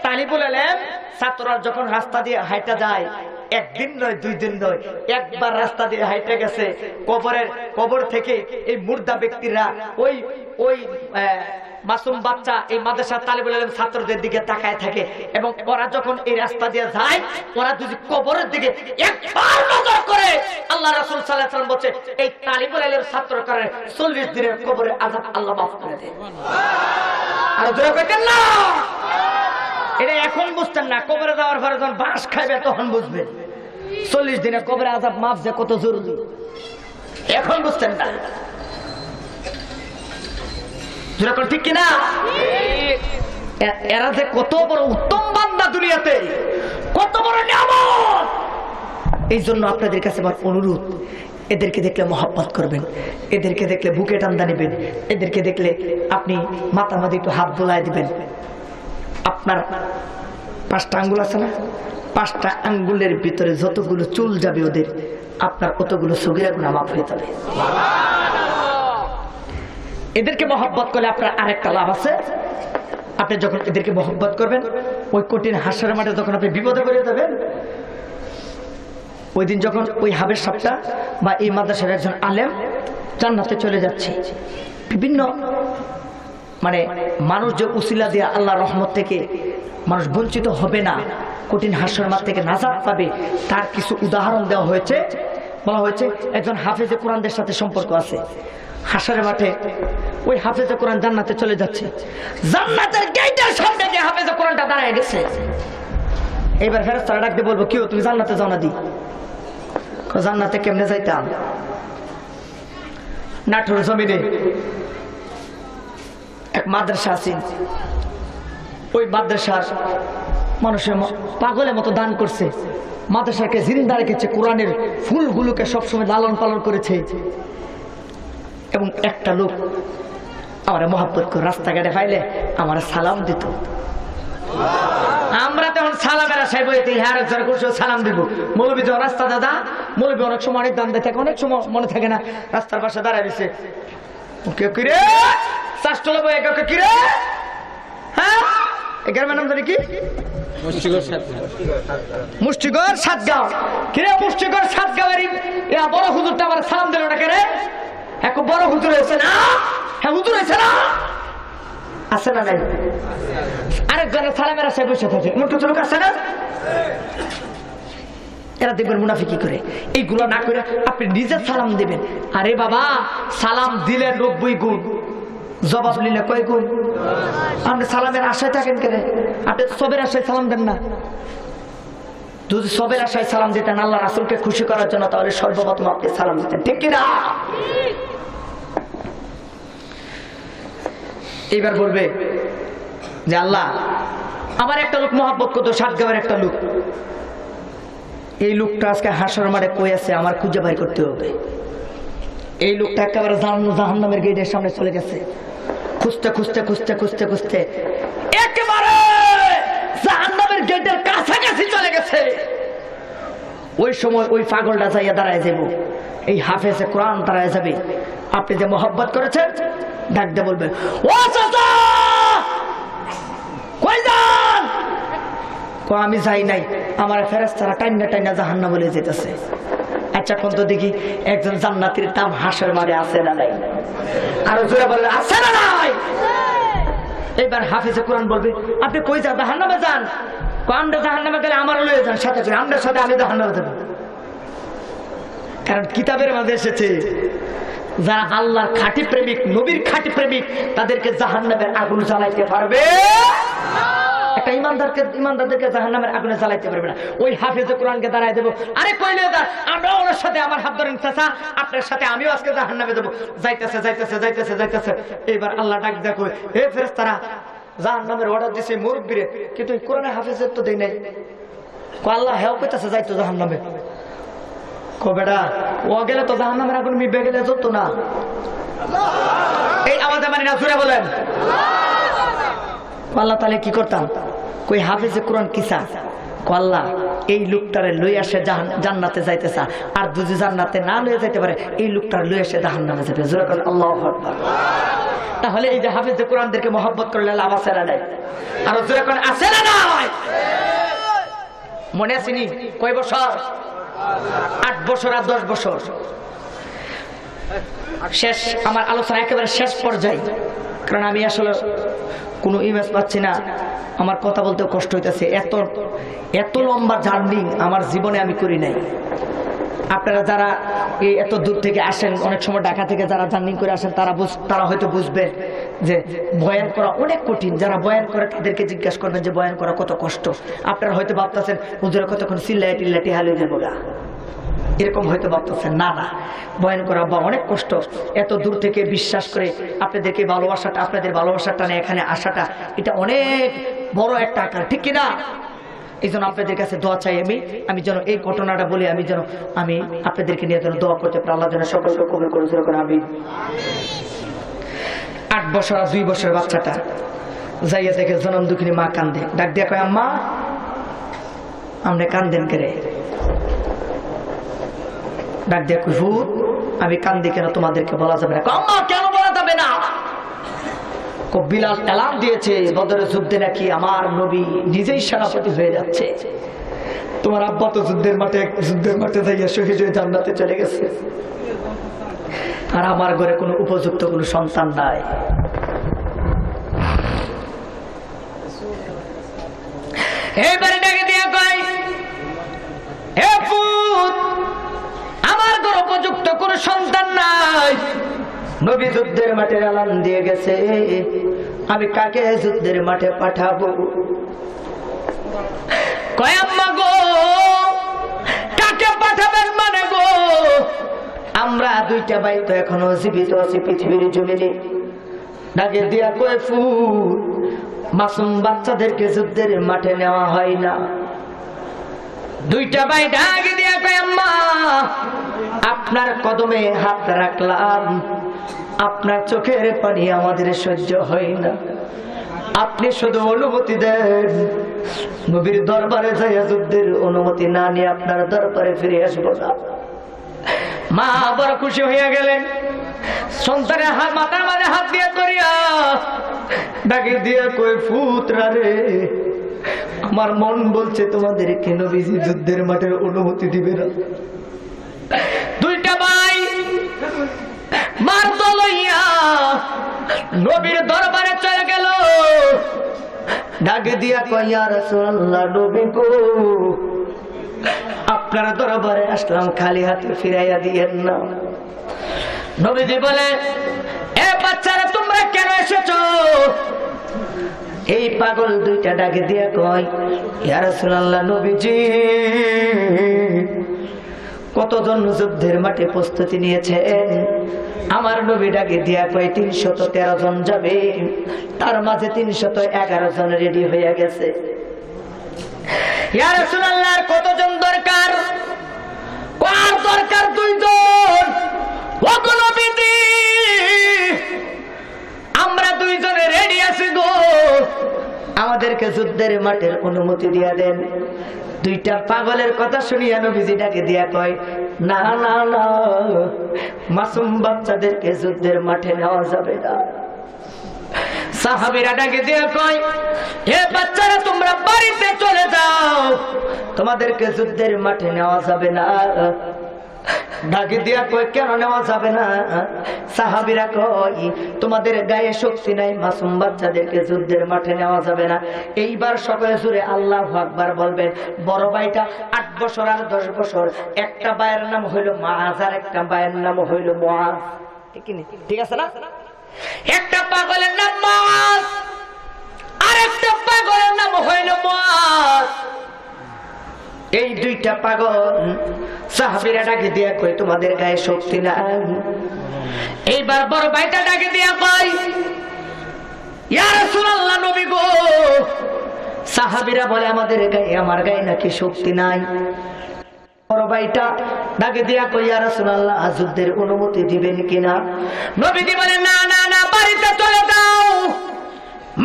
তালিবুল ইলম ছাত্ররা যখন রাস্তা দিয়ে হাঁটা যায়, 1 দিন নয় 2 দিন নয়, একবার রাস্তা দিয়ে হাঁটে গেছে, কবর থেকে এই মুর্দা ব্যক্তিরা ওই ওই মাসুম বাচ্চা এই মাদ্রাসার তালিবুল ইলম ছাত্রদের দিকে তাকায় থাকে, এবং ওরা যখন এই রাস্তা দিয়ে যায়, ওরা যদি কবরের দিকে একবার নজর করে, আল্লাহ রাসূল সাল্লাল্লাহু আলাইহি ওয়াসাল্লাম বলছে এই তালিবুল ইলম ছাত্র করে 40 দিনের কবরের আযাব আল্লাহ মাফ করে দেয়। আর জোরে কইতেন না? এটা এখন বুঝতেন না, কবরে যাওয়ার পরে যখন বাস খাইবে তখন বুঝবেন 40 দিনে কবরের আযাব মাফ যে কত জরুরি, এখন বুঝতেন না। যেরকম ঠিক কিনা? এরা যে কত বড় উত্তম বান্দা দুনিয়াতে, কত বড় নিয়ামত। এই জন্য আপনাদের কাছে আমার অনুরোধ, এদেরকে দেখলে মহব্বত করবেন, এদেরকে দেখলে বুকে টান্দা নেবেন, এদেরকে দেখলে আপনি মাথা মাঝে একটু হাত বোলায় দিবেন। আপনার 5টা আঙ্গুল আছে না, 5টা আঙ্গুলের ভিতরে যতগুলো চুল যাবে ওদের, আপনার অতগুলো সগীরা গুনাহ মাফ হয়ে যাবে। এদেরকে মহব্বত করলে আপনার আরেকটা লাভ আছে। আপনি যখন এদেরকে মহব্বত করবেন, ওই কঠিন হাসরের মাঠে যখন আপনি বিপদে পড়ে যাবেন, ওই দিন যখন ওই হাবের সাপটা বা এই মাদ্রাসার একজন আলেম জান্নাতে চলে যাচ্ছে, বিভিন্ন মানে মানুষ যে উসিলা দিয়ে আল্লাহ রহমত থেকে মানুষ বঞ্চিত হবে না, কঠিন হাস্যর মাঠ থেকে নাজাত পাবে, তার কিছু উদাহরণ দেওয়া হয়েছে। বলা হয়েছে একজন হাফেজে কোরআনদের সাথে সম্পর্ক আছে। হাসরের মাঠে ওই হাফেজে কোরআন জান্নাতে চলে যাচ্ছে, জান্নাতের গেটের সামনে যে হাফেজে কোরআনটা দাঁড়িয়ে গেছে। এইবার ফেরেশতারা ডাক দিয়ে বলবো, কি তুমি জান্নাতে যাও না? দি জান্নাতে কেমনে যাইতাম? নাটোর জমিনে এক মাদ্রাসা আছে, ওই মাদ্রাসার মানুষের পাগলের মতো দান করছে, মাদ্রাসাকে জিন্দা রেখেছে, কোরআনের ফুলগুলোকে সবসময় লালন পালন করেছে। এবং একটা লোক আমার মহব্বত করে রাস্তাঘাটে পাইলে আমার সালাম দিত। আমরা তখন সালামের আশায় বইতে একজন করছে সালাম দিব। মৌলবী যখন রাস্তা দাদা, মৌলবী অনেক সময় অনেক দাম দিয়ে থাকে, অনেক সময় মনে থাকে না, রাস্তার পাশে দাঁড়ায় দিছে, কিরে চাষটলা বই কিরে, হ্যাঁ গ্রামের নাম জানি কি? মুষ্টিগড় সাতগাঁও। কিরে মুষ্টিগড় সাতগাঁওয়ের বড় হুজুরটা আমার সালাম দিল না কেন? এক বড় হুজুর হয়েছে না? হ্যাঁ হুজুর হয়েছে না? আছে না নাই? আরেকজনের সালামের আশায় বসে থাকে, এমন কিছু লোক আছে না? এরা দেখবেন মুনাফিকি করে। এইগুলো না করে আপনি নিজে সালাম দিবেন। আরে বাবা, সালাম দিলে 90 গুণ, জবাব নিলে কয় গুণ? আপনি সালামের আশায় থাকেন কেন? আপনি সবের আশায় সালাম দেন না। যদি সবের আশায় সালাম দিতেন আল্লাহ রাসূলকে খুশি করার জন্য, তাহলে সর্বপ্রথম আপনি সালাম দিতেন, ঠিক কিনা? এইবার বলবে যে আল্লাহ আমার একটা লোক মহব্বত করতো, সাতগাঁওয়ের একটা লোক, এই লোকটা আজকে হাসর মাঠে কই আছে, আমার খুঁজে বাই করতে হবে। এই লোকটা একেবারে জাহান্নামের গেটের সামনে চলে গেছে, খুঁজতে খুঁজতে খুঁজতে খুঁজতে খুঁজতে একেবারে জাহান্নামের গেটের কাছাকাছি চলে গেছে। ওই সময় ওই পাগলটা যাইয়া দাঁড়ায় যাব, এই হাফেজে কোরআন দাঁড়ায় যাবে, আপনি যে মহব্বত করেছেন, ডাক দিয়ে বলবেন, ও চাচা কই যান? আমি যাই নাই, আমার ফেরেশতারা টাইনা টাইনা জাহান্নামে বলে যেতেছে। আচ্ছা কোন তো দেখি একজন জান্নাতীর নাম হাসর মাঠে আছে না নাই? আরো জোরে বললে আছে না নাই? এবার হাফেজে কোরআন বলবে, আপনি কই যান? জাহান্নামে যান। আমরা জাহান্নামে গেলে আমার লয়ে যান সাথে করে, আমার সাথে আমি জাহান্নামে যাব। কারণ কিতাবের মধ্যে এসেছে যারা আল্লাহর খাঁটি প্রেমিক, নবীর খাঁটি প্রেমিক, তাদেরকে জাহান্নামের আগুন জ্বালাইতে পারবে একটা ইমানদারদেরকে জাহান্নামের আগুনে জ্বালাইতে পারবে না। ওই হাফেজে কোরআনকে দাঁড়ায় দেবো, আরে কইলে আমরা ওনার সাথে আমার হাত ধরেন চাচা, আপনার সাথে আমিও আজকে জাহান্নামে দেবো। যাইতেছে যাইতেছে যাইতেছে যাইতেছে। এইবার আল্লাহ ডাক দেখো, হে ফেরেশতারা, জাহান্নামের অর্ডার দিছে মুরব্বিরে, কিন্তু কোরআনে হাফেজের তো দেই নাই। আল্লাহ হেও কইতাছে যাইতো জাহান্নামে। বেটা ও গেলে তো জাহান্নামের আগুন মিবে গেলে যত না। এই আওয়াজে মানে না, জোরে বলেন। আল্লাহ তাহলে কি করতাম? কই হাফেজে কোরআন কিসা? আল্লাহ এই লোকটারে লই আসে জান্নাতে যাইতেছা, আর যদি জান্নাতে না লয়ে যাইতে পারে এই লোকটার লই আসে জাহান্নামে যাবে। জোরে বলেন আল্লাহু আকবার। তাহলে এই যে হাফেজে কোরআনদেরকে মহব্বত করলে লাভ আছে না নাই? আর জোরে কোরআন আছে না নাই? মনে আসেনি কয় বছর? 8 বছর আর 10 বছর। শেষ আমার আলোচনা একেবারে শেষ পর্যায়ে, কারণ আমি আসলে কোনো ইমেজ পাচ্ছি না, আমার কথা বলতেও কষ্ট হইতেছে। এত লম্বা জার্নি আমার জীবনে আমি করি নাই। আপনারা যারা এই এত দূর থেকে আসেন, অনেক সময় ঢাকা থেকে যারা জার্নি করে আসেন, তারা হয়তো বুঝবে যে বয়ান করা অনেক কঠিন। যারা বয়ান করে তাদেরকে জিজ্ঞাসা করবেন যে বয়ান করা কত কষ্ট। আপনারা হয়তো ভাবতেছেন হুজুরা কতক্ষণ চিল্লাই টিল্লাটি হালিয়ে যাবো গা, এরকম হয়তো ভাবতেছেন। না না, বয়ান করা বা অনেক কষ্ট। এত দূর থেকে বিশ্বাস করে আপনাদেরকে ভালোবাসাটা, আপনাদের ভালোবাসার টানে এখানে আসাটা, এটা অনেক বড় একটা আকার, ঠিক কিনা? এই জন্য আপনাদের কাছে দোয়া চাই আমি যেন এই ঘটনাটা বলি, আমি আপনাদেরকে নিয়ে যেন দোয়া করতে পারি, আল্লাহ যেন সকলকে কবুল করে। আমি 8 বছর আর 2 বছরের বাচ্চাটা যাইয়া দেখে জনম দুঃখিনী মা কান্দে, ডাক দিয়া কয়, আম্মা আপনি কান্দেন কে? ডাক দিয়া কই, হুজুর আমি কান্দি কেন তোমাদেরকে বলা যাবে না। আম্মা কেন বলা যাবে না? বিলাল এলান দিয়েছে বদরের যুদ্ধে নাকি আমার নবী নিজেই সেনাপতি হয়ে যাচ্ছে। তোমার আব্বা তো যুদ্ধের মাঠে যাইয়া শহীদ হয়ে জান্নাতে চলে গেছে, আর আমার ঘরে কোনো উপযুক্ত কোনো সন্তান নাই। এইবারে ডাকে দিয়া কয়, হে পুত, আমার ঘর উপযুক্ত কোন সন্তান নাই, নবী যুদ্ধের মাঠে এলান দিয়ে গেছে, আমি কাকে যুদ্ধের মাঠে পাঠাবো? কয় আম্মা গো, কাকে পাঠাবেন মানে গো, আমরা দুইটা ভাই তো এখনো জীবিত আছি পৃথিবীর জমিনে। ডাকে দিয়া কয়, ফুল, মাসুম বাচ্চাদেরকে যুদ্ধের মাঠে নেওয়া হয় না। দুইটা ভাই ডাকে দিয়া কয়, আম্মা, আপনার কদমে হাত রাখলাম, আপনার চোখের পানি আমাদের সহ্য হয় না, আপনি শুধু অনুমতি দেন, নবীর দরবারে যাইয়া যুদ্ধের অনুমতি না নিয়ে আপনার দরবারে ফিরে আসবো না। মা বড় খুশি হইয়া গেলেন, সন্তানের মাথার মাঝে হাত দিয়ে ধরিয়া ডাকে দিয়া কই, পুত্রা রে, আমার মন বলছে তোমাদেরকে নবীজি যুদ্ধের মাঠের অনুমতি দিবে না। দুইটা ভাই মার লইয়া নবীর দরবারে চলে গেল। ডাকে দিয়া কয়, ইয়া রাসূলুল্লাহ, নবী গো, আপনার দরবারে আসলাম, খালি হাতে ফিরাইয়া দিয়েন না। নবীজি বলে, এ বাচ্চারা, তোমরা কেন এসেছো? এই পাগল দুইটা ডাকে দিয়া কয়, ইয়া রাসূলুল্লাহ, নবীজি, কতজন যুদ্ধের মাঠে প্রস্তুতি নিয়েছেন? আমার নবী ডাকে দিয়া কয়, 313 জন যাবে, তার মাঝে 311 জন রেডি হয়ে গেছে। ইয়া রাসূলুল্লাহ, কতজন দরকার? কার দরকার? 2 জন। ও নবীজি, আমরা 2 জনে রেডি আছি গো, আমাদেরকে যুদ্ধের মাঠের অনুমতি দিয়া দেন। দুইটা পাগলের কথা শুনিয়া নবীজি ডাকে দিয়া কয়, না না না, মাসুম বাচ্চাদেরকে যুদ্ধের মাঠে নেওয়া যাবে না। সাহাবীরা ডাকে দিয়া কয়, হে বাচ্চারা, তোমরা বাড়িতে চলে যাও, তোমাদেরকে যুদ্ধের মাঠে নেওয়া যাবে না। ডাকে দিয়া কয়, কেন নেওয়া যাবে না? সাহাবীরা কয়, তোমাদের গায়ে শক্তি নাই, মাসুম বাচ্চাদেরকে যুদ্ধের মাঠে নেওয়া যাবে না। এইবার সকলে জুড়ে আল্লাহু আকবার বলবেন। বড় ভাইটা 8 বছর আর 10 বছর, একটা ভাইয়ের নাম হইল মুআজ আর একটা ভাইয়ের নাম হইল মুআজ। ঠিক আছে না? একটা পাগলের নাম মুআজ আর একটা পাগলের নাম হইল মুআজ। এই দুইটা পাগল সাহাবীরা ডাকে দিয়া কয়, তোমাদের গায়ে শক্তি নাই। এইবার বড় ভাইটা ডাকে দিয়া কয়, ইয়া রাসূলুল্লাহ, নবী গো, সাহাবীরা বলে, আমার গায়ে নাকি শক্তি নাই। বড় ভাইটা ডাকে দিয়া কই, ইয়া রাসূলুল্লাহ, যুদ্ধের অনুমতি দিবেন কিনা? নবীজি বলে, না না না, বাড়িতে চলে যাও,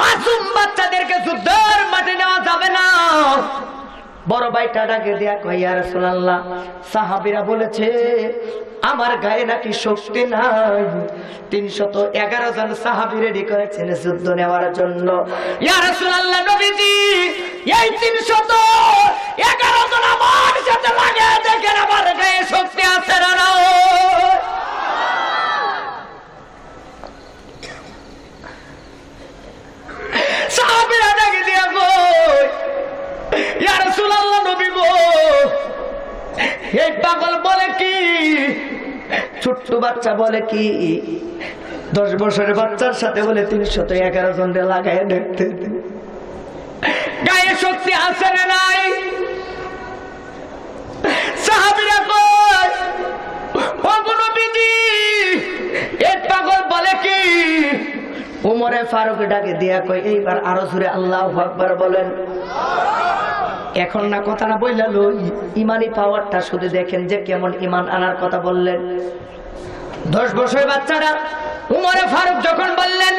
মাসুম বাচ্চাদেরকে যুদ্ধের মাঠে নেওয়া যাবে না। বড় ভাইটা ডাকে দিয়া কই, ইয়া রাসূলুল্লাহ, সাহাবীরা বলেছে আমার গায়ে নাকি শক্তি নাই। 311 জন সাহাবী রেডি করেছেন যুদ্ধ নেওয়ার জন্য। ইয়া রাসূলুল্লাহ, নবীজি, এই 311 জন আমার সাথে লাগে, দেখেন আমার গায়ে শক্তি আছে না? সাহাবীরা ডাকে দিয়া কই, ইয়া রাসূলুল্লাহ, নবী গো, এই পাগল বলে কি, ছোট্ট বাচ্চা বলে কি, 10 বছরের বাচ্চার সাথে বলে 311 জন লাগায় দেখতে, গায়ে শক্তি আছে না নাই? সাহাবীরা কয়, ও নবীজি, এই পাগল বলে কি? উমরে ফারুক ডাকে দিয়া কয়, এইবার আরো জোরে আল্লাহু আকবার বলেন। এখন না কথা না বললেন, ইমানি পাওয়ারটা শুধু দেখেন যে কেমন ইমান আনার কথা বললেন। 10 বছরের বাচ্চারা উমরে ফারুক যখন বললেন,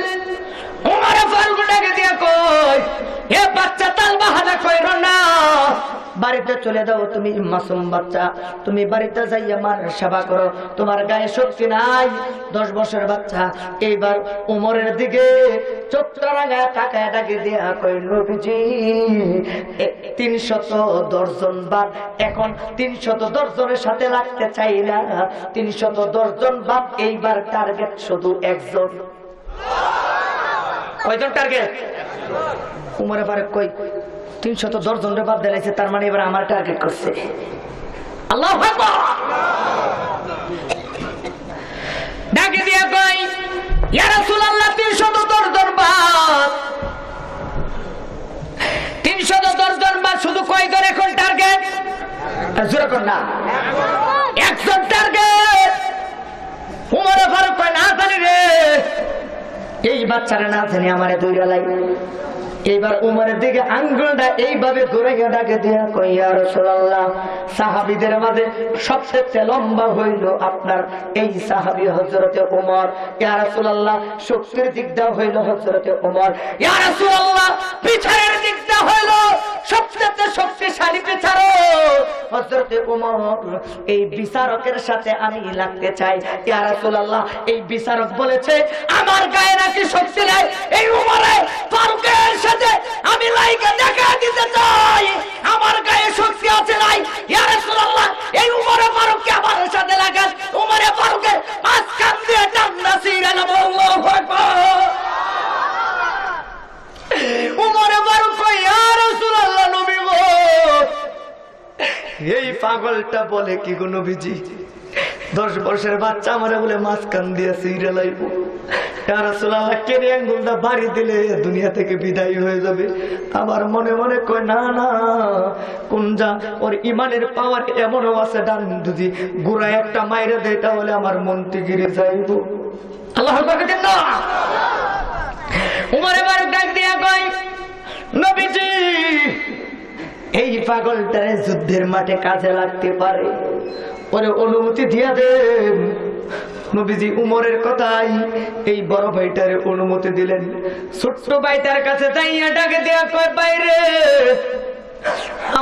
উমরে ফারুক ডাকে দিয়া কয়, এ বাচ্চা তাল বাহানা কইরো না, বাড়িতে চলে যাও, তুমি মাসুম বাচ্চা, তুমি বাড়িতে যাইয়া মার সেবা করো, তোমার গায়ে শক্তি নাই। 10 বছরের বাচ্চা এইবার উমরের দিকে চোখটা রাঙায় তাকায় ডাকে দিয়া কই, নবীজি, 310 জন বাদ, এখন 310 জনের সাথে লাগতে চাই না, 310 জন বাদ, এইবার টার্গেট শুধু 1 জন। কয়জন টার্গেট? উমরে ফারুক কই 310 জনের বাদ দিলাইছে, তার মানে এবার আমার টার্গেট করছে। আল্লাহু আকবার। ডাকে দিয়া কই ইয়া রাসূলুল্লাহ 310 জন বাদ, 310 জন বাদ, শুধু কয়জন এখন টার্গেট? জোরে কর না, একজন টার্গেট। উমরে ফারুক কয় না জানি রে, এই বাচ্চারা না জানি আমারে দৌড়া লাগে। এইবার উমরের দিকে আঙ্গুলটা এইভাবে ঘুরাইয়া ডাকে দিয়া কই ইয়া রাসূলুল্লাহ, সাহাবীদের মাঝে সবচেয়ে লম্বা হইল আপনার এই সাহাবী হযরতে ওমর। ইয়া রাসূলুল্লাহ, শক্তির দিকটা হইল হযরতে ওমর। ইয়া রাসূলুল্লাহ, বিচারের দিকটা হইল সবচেয়ে শক্তিশালী বিচারক হযরতে ওমর। এই বিচারকের সাথে আমি লাগতে চাই। ইয়া রাসূলুল্লাহ, এই বিচারক বলেছে আমার গায়ে নাকি শক্তি নাই, এই ওমরের ফারুকের সাথে আমি লাইকা দেখা দিতে চাই আমার গায়ে শক্তি আছে নাই। ইয়া রাসূলুল্লাহ, এই ওমরের ফারুককে আমার সাথে লাগান। ওমরের ফারুকের মাঝখান দিয়ে টান্না ছিঁড়ে নেব। আল্লাহু আকবার। ওমরের ফারুক কই ইয়া রাসূলুল্লাহ, নবী গো, এই পাগলটা বলে কি গো নবীজি, 10 বছরের বাচ্চা আমারে বলে মাঝখান দিয়ে ছিঁড়ে লাইব। ইয়া রাসূলুল্লাহ, কেড়ে আঙ্গুলটা বাড়ি দিলে দুনিয়া থেকে বিদায় হয়ে যাবে। আমার মনে মনে কয় না না, কোন যা ওর ইমানের পাওয়ার এমনও আছে, ডান যদি গুড়া একটা মাইরে দেয় তাহলে আমার মন টিগিরে যাইব। আল্লাহু আকবার বলেন না। উমরে ফারুক ডাক দিয়া কয় নবীজি, এই পাগলটারে যুদ্ধের মাঠে কাজে লাগতে পারে, ওরে অনুমতি দিয়া দেন। নবীজি উমরের কথাই এই বড় ভাইটারে অনুমতি দিলেন। ছোট্ট ভাইটার কাছে যাইয়া ডাকে দেয়া কয় বাইরে,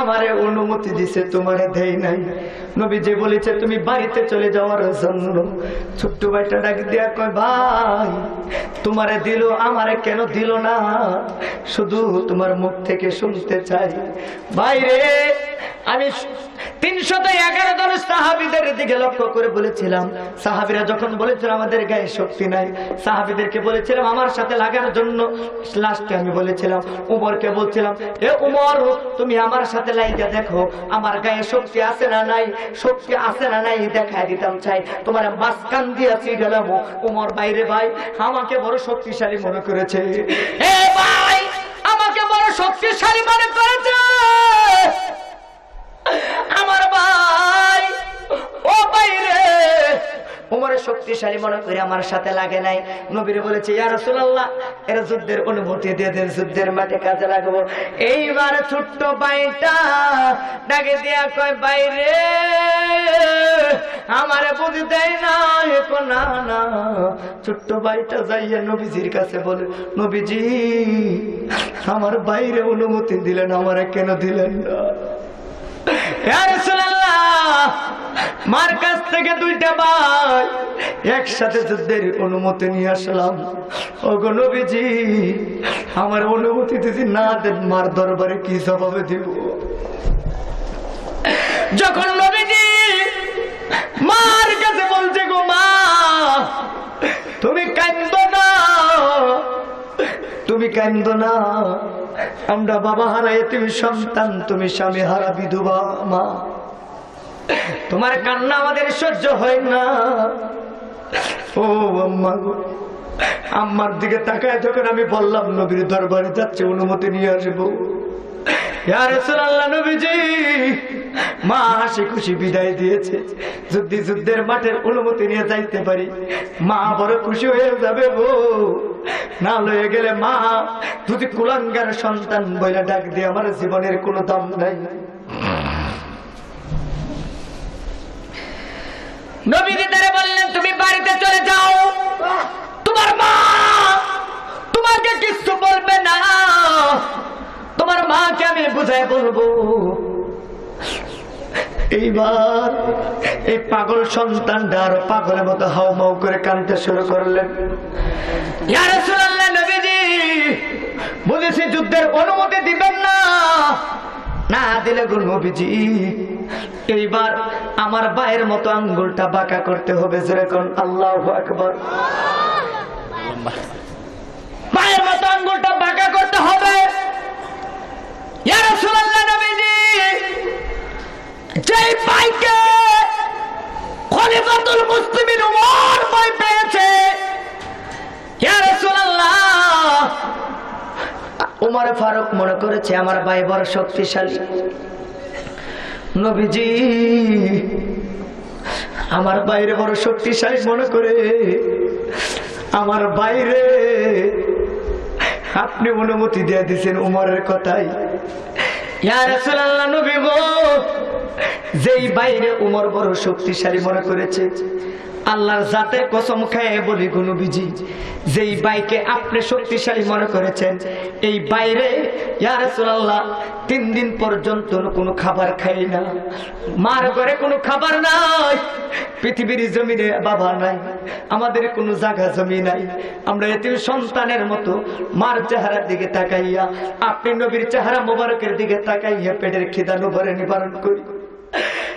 আমারে অনুমতি দিছে তোমারে দেই নাই। নবীজি বলেছে তুমি বাড়িতে চলে যাওয়ার জন্য। ছোট্ট ভাইটা ডাক দেয়া কয় ভাই, তোমারে দিল, আমারে কেন দিল না, শুধু তোমার মুখ থেকে শুনতে চাই। বাইরে আমি 311 জন সাহাবীদের দিকে লক্ষ্য করে বলেছিলাম, সাহাবীরা যখন বলেছিল আমাদের গায়ে শক্তি নাই, সাহাবীদেরকে বলেছিলাম আমার সাথে লাগার জন্য। লাস্টে আমি বলেছিলাম উমরকে, বলছিলাম এ উমর, তুমি আমার সাথে লাইগা দেখো আমার গায়ে শক্তি আছে না নাই, শক্তি আছে না নাই দেখায় দিতাম চাই, তোমার মাঝখান দিয়ে ছিড়লাম। উমর বাইরে ভাই আমাকে বড় শক্তিশালী মনে করেছে। এ ভাই, আমাকে বড় শক্তিশালী মনে করেছে আমার ভাই। ও বাইরে, উমরের শক্তিশালী মনে করে আমার সাথে লাগে নাই। নবীরে বলেছে ইয়া রাসূলুল্লাহ, এর যুদ্ধের অনুমতি দিয়ে দেন, যুদ্ধের মাঠে কাজে লাগবো। এইবার ছোট্ট ভাইটা ডাকে দিয়া কয় বাইরে, আমারে বুঝি দেয় না। না না, ছোট্ট ভাইটা যাইয়া নবীজির কাছে বলে নবীজি, আমার বাইরে অনুমতি দিলেন, আমারে কেন দিলেন না? ইয়া রাসূলুল্লাহ, মার কাছ থেকে 2টা ভাই একসাথে যুদ্ধের অনুমতি নিয়ে আসলাম। ওগো নবীজি, আমার অনুমতি যদি না দেন মার দরবারে কি জবাবে দিব? যখন নবীজি মার কাছে বলছে গো মা, তুমি কাঁদো না, তুমি কাঁদো না, আমরা বাবা হারাই তুমি সন্তান, তুমি স্বামী হারা বিধবা মা, তোমার কান্না আমাদের সহ্য হয় না। ও আম্মা গো, আম্মার দিকে তাকায় যখন আমি বললাম নবীর দরবারে যাচ্ছে, অনুমতি নিয়ে আসবো। ইয়া রাসূলুল্লাহ, নবীজি মা হাসি খুশি বিদায় দিয়েছে। যদি যুদ্ধের মাঠের অনুমতি নিয়ে যাইতে পারি মা বড় খুশি হয়ে যাবে গো। না লয়ে গেলে মা যদি কুলাঙ্গার সন্তান বইলা ডাক দিয়ে আমার জীবনের কোনো দাম নাই। নবীজি তারে বললেন তুমি বাড়িতে চলে যাও, তোমার মা তোমাকে কিছু বলবে না, তোমার মাকে আমি বুঝাই বলবো। এইবার এই পাগল সন্তানটা আর পাগলের মতো হাউমাউ করে কাঁদতে শুরু করলেন। ইয়া রাসূলুল্লাহ, নবীজি বুঝেছি যুদ্ধের অনুমতি দিবেন না, না দিলে গো নবীজি এইবার আমার ভাইয়ের মতো আঙ্গুলটা বাঁকা করতে হবে। যেরকম আল্লাহু আকবার। পায়ের মতো আঙ্গুলটা বাঁকা করতে হবে। ইয়া রাসূলুল্লাহ নবীজি যেই ভাইকে খলিফাতুল মুসলিমিন ওমর ভয় পেয়েছে, ইয়া রাসূলুল্লাহ ওমর ফারুক মনে করেছে আমার ভাই বড় শক্তিশালী। নবীজি আমার বাইরে বড় শক্তিশালী মনে করে আমার বাইরে আপনি অনুমতি দিয়ে দিয়েছেন উমরের কথাই। ইয়া রাসূলুল্লাহ নবী গো, যেই বাইরে উমর বড় শক্তিশালী মনে করেছে, আল্লাহর জাতের কসম খেয়ে বলি গো নবীজি, যেই বাইকে আপনি শক্তিশালী মনে করেছেন, এই বাইরে ইয়া রাসূলুল্লাহ 3 দিন পর্যন্ত কোনো খাবার খাই না। মার ঘরে কোনো খাবার নাই, পৃথিবীর জমিনে বাবা নাই, আমাদের কোনো জায়গা জমি নাই, আমরা এতিম সন্তানের মতো মার চেহারার দিকে তাকাইয়া আপনি নবীর চেহারা মোবারকের দিকে তাকাইয়া পেটের খিদা নবরে নিবারণ করি।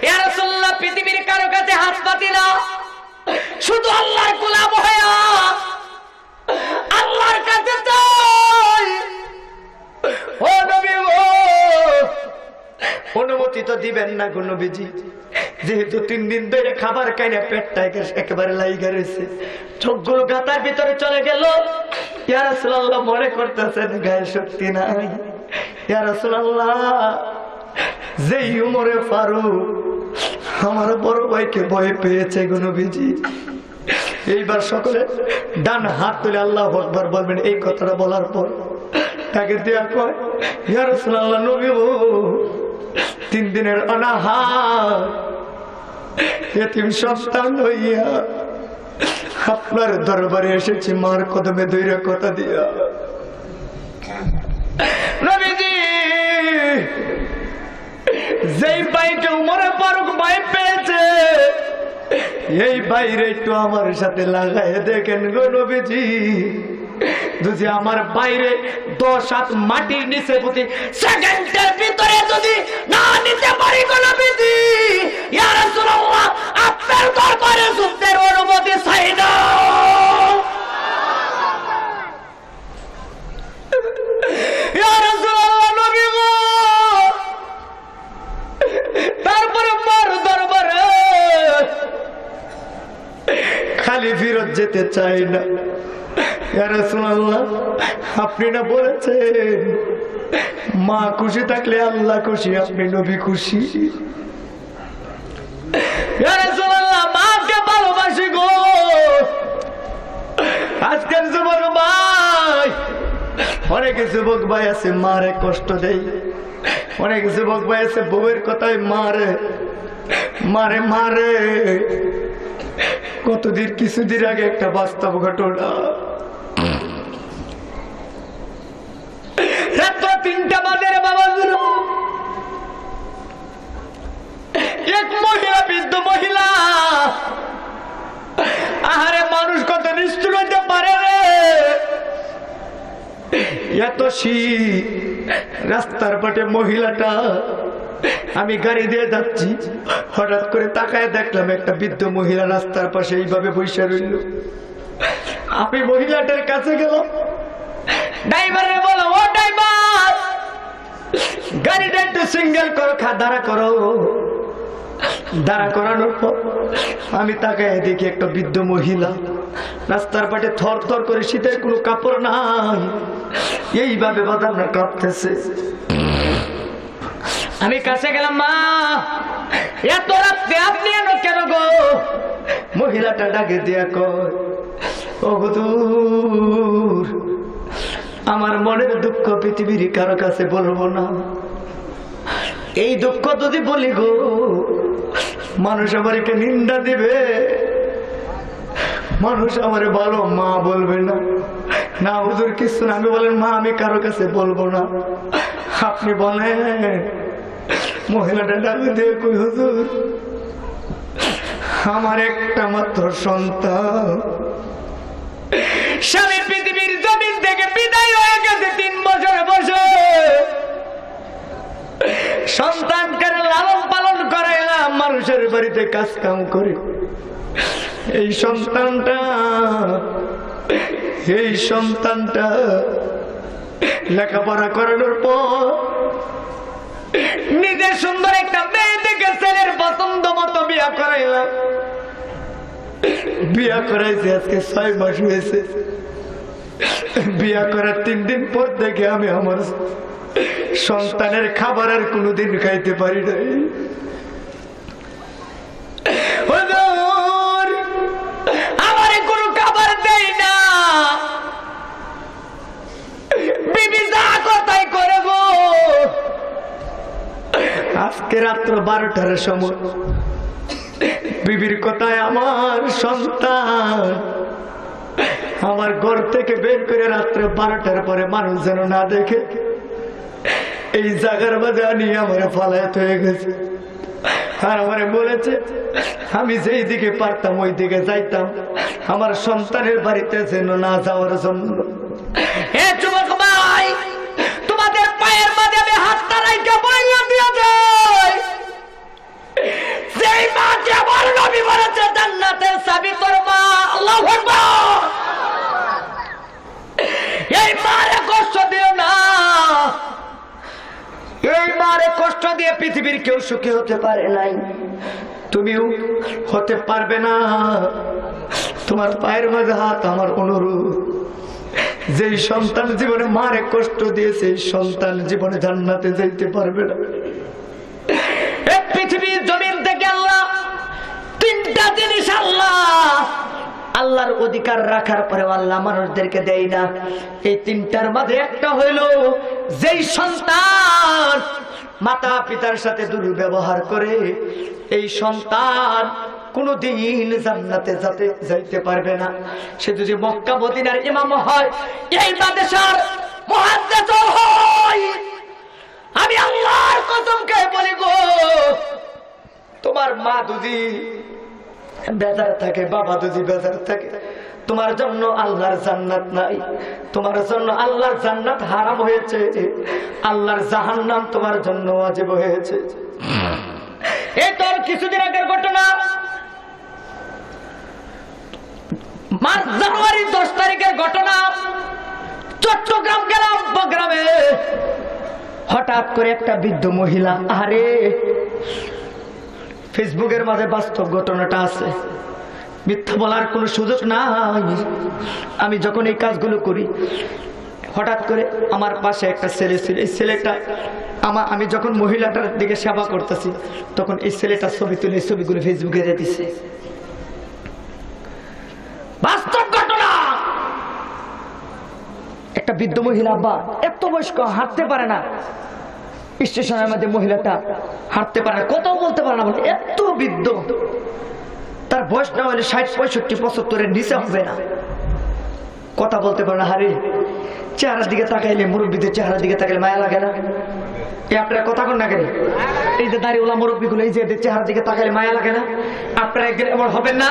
ইয়া রাসূলুল্লাহ পৃথিবীর কারো কাছে হাত পাতি না, শুধু আল্লাহর গোলাম হইয়া আল্লাহর কাছে যাই। ও নবী গো, অনুমতি তো দিবেন না গো নবীজি, যেহেতু 3 দিন ধরে খাবার খাই না, পেটটা একেবারে লাইগা রয়েছে, চোখগুলো গাতার ভিতরে চলে গেল। ইয়া রাসূলুল্লাহ মনে করতেছেন গায়ে শক্তি নাই। ইয়া রাসূলুল্লাহ যেই উমরে ফারুক আমার বড় ভাইকে ভয় পেয়েছে গো নবীজি, এইবার সকলে ডান হাত তুলে আল্লাহু আকবার বলবেন। এই কথাটা বলার পর তাকে দেয়া কয়, ইয়া রাসূলুল্লাহ নবী গো, 3 দিনের অনাহার এতিম সন্তান হইয়া আপনার দরবারে এসেছি মার কদমে ধইরা কথা দিয়া। নবীজি যেই ভাইকে উমরে ফারুক ভয় পেয়েছে, এই বাইরে একটু আমার সাথে লাগাই দেখেন গো নবীজি, যদি আমার বাইরে 10 হাত মাটির নিচে প্রতি সেকেন্ডের ভিতরে যদি না নিতে পারি গো নবীজি, ইয়া রাসূলুল্লাহ আপনার দরবারে যুদ্ধের অনুমতি চাই না। ইয়া রাসূলুল্লাহ নবী গো, তারপরে মার দরবারে খালি ফিরত যেতে চাই না। ইয়া রাসূলুল্লাহ আপনি না বলেছেন মা খুশি থাকলে আল্লাহ খুশি, আপনি নবী খুশি। ইয়া রাসূলুল্লাহ মাকে ভালোবাসি গো। আজকের যুবক ভাই, অনেক যুবক ভাই আছে মারে কষ্ট দেয়, অনেক যুবক ভাই আছে বউয়ের কথায় মারে মারে মারে। কতদিন কিছুদিন আগে একটা বাস্তব ঘটনা, রাত 3টা বাজে বাবা, এক মহিলা, বৃদ্ধ মহিলা, আহারে মানুষ কত নিষ্ঠুর হইতে পারে রে। এত শীত, রাস্তার পাটে মহিলাটা, আমি গাড়ি দিয়ে যাচ্ছি, হঠাৎ করে তাকায় দেখলাম একটা বৃদ্ধ মহিলা রাস্তার পাশে এইভাবে বসে রইল। আমি মহিলাটার কাছে গেলাম, ড্রাইভারে বলো, ও ড্রাইভার গাড়িটা একটু সিঙ্গেল করো, দাঁড়া করো। দাঁড়া করানোর পর আমি তাকায় দেখি একটা বৃদ্ধ মহিলা রাস্তার পাটে থর থর করে, শীতের কোনো কাপড় নাই, এইভাবে বাদামরা কাঁপতেছে। আমি কাছে গেলাম, মা এত রাত্রে আপনি এনো কেন গো? মহিলাটা ডাকে দিয়া কয়, ও হুজুর আমার মনের দুঃখ পৃথিবীর কারো কাছে বলবো না, এই দুঃখ যদি বলি গো মানুষ আমাকে নিন্দা দিবে, মানুষ আমার ভালো মা বলবে না। না হুজুর কিছু না। আমি বলেন, মা আমি কারো কাছে বলবো না। আপনি বলেন। মহিলাটা ডাকে দিয়ে কই, হুজুর আমার একটা মাত্র সন্তান, স্বামী পৃথিবীর জমিন থেকে বিদায় হয়ে গেছে 3 বছর বসে, সন্তানকে লালন পালন করে মানুষের বাড়িতে কাজ কাম করে, এই সন্তানটা এই সন্তানটা লেখাপড়া করানোর পর নিজের সুন্দর একটা মেয়ে দেখে ছেলের পছন্দ মতো বিয়া করাইলাম। বিয়া করাইছে আজকে 6 মাস হয়েছে। বিয়া করার 3 দিন পর থেকে আমি আমার সন্তানের খাবার আর কোনোদিন খাইতে পারি নাই। আমার কোনো খাবার দেই না, বিবি যা কথাই করে গো। আজকে রাত্র 12টার সময় বিবির কথায় আমার সন্তান আমার ঘর থেকে বের করে রাত্রে 12টার পরে মানুষ যেন না দেখে এই জায়গার মাঝে নিয়ে আমার ফালায়াত হয়ে গেছে। আর আমারে বলেছে আমি যেই দিকে পারতাম ওই দিকে যাইতাম, আমার সন্তানের বাড়িতে যেন না যাওয়ার জন্য। হে যুবক ভাই, তোমাদের পায়ের মাঝে আমি হাতটা রাইখা বইলা দিয়া যাই, যেই মাকে আমার নবী বলেছে জান্নাতের চাবি তোর মা। আল্লাহু আকবার। এই মারে কষ্ট দিও না, এই মারে কষ্ট দিয়ে পৃথিবীর কেউ সুখী হতে পারে নাই, তুমিও হতে পারবে না। তোমার পায়ের মাঝে হাত আমার অনুরোধ, যেই সন্তান জীবনে মারে কষ্ট দিয়েছে সন্তান জীবনে জান্নাতে যাইতে পারবে না। এই পৃথিবীর জমিন থেকে আল্লাহ 3টা জিনিস আল্লাহর অধিকার রাখার পরে আল্লাহ মানুষদেরকে দেয় না। এই 3টার মাঝে একটা হইল যেই সন্তান মাতা পিতার সাথে দুর্ব্যবহার করে, এই সন্তান কোনদিন জান্নাতে যাইতে পারবে না। সে যদি মক্কা মদিনার ইমাম হয়, এই মাদ্রাসার মুহাদ্দিস হয়, আমি আল্লাহর কসম খেয়ে বলি গো, তোমার মা যদি বেজার থাকে, বাবা যদি বেজার থাকে, তোমার জন্য আল্লাহর জান্নাত নাই, তোমার জন্য আল্লাহর জান্নাত হারাম হয়েছে, আল্লাহর জাহান্নাম তোমার জন্য ওয়াজিব হয়েছে। এই তোর কিছুদিন আগের ঘটনা, জানুয়ারি 10 তারিখের ঘটনা। চট্টগ্রাম গেলাম, গ্রামে হঠাৎ করে একটা বৃদ্ধ মহিলা, আরে ফেসবুকের মাঝে বাস্তব ঘটনাটা আছে, মিথ্যা বলার কোনো সুযোগ নাই। আমি যখন এই কাজগুলো করি, হঠাৎ করে আমার পাশে একটা ছেলে ছিল, এই ছেলেটা আমি যখন মহিলাটার দিকে সেবা করতেছি তখন এই ছেলেটার ছবি তুলে এই ছবিগুলো ফেসবুকে দিয়ে দিচ্ছে। বাস্তব ঘটনা। একটা বৃদ্ধ মহিলা, বা এত বয়স্ক, হাঁটতে পারে না, স্টেশনের মধ্যে মহিলাটা হাঁটতে পারে না, কথাও বলতে পারে না, বলে এত বৃদ্ধ, তার বয়স না হলে 60, 65, 75-এর নিচে হবে না, কথা বলতে পারে না। হারে চেহারার দিকে তাকাইলে, মুরব্বীদের চেহারার দিকে তাকাইলে মায়া লাগে না? এই আপনারা কথা কন না কেন? এই যে দাড়িওয়ালা মুরব্বীগুলো, এই যে চেহারার দিকে তাকাইলে মায়া লাগে না? আপনারা একদিন এমন হবেন না?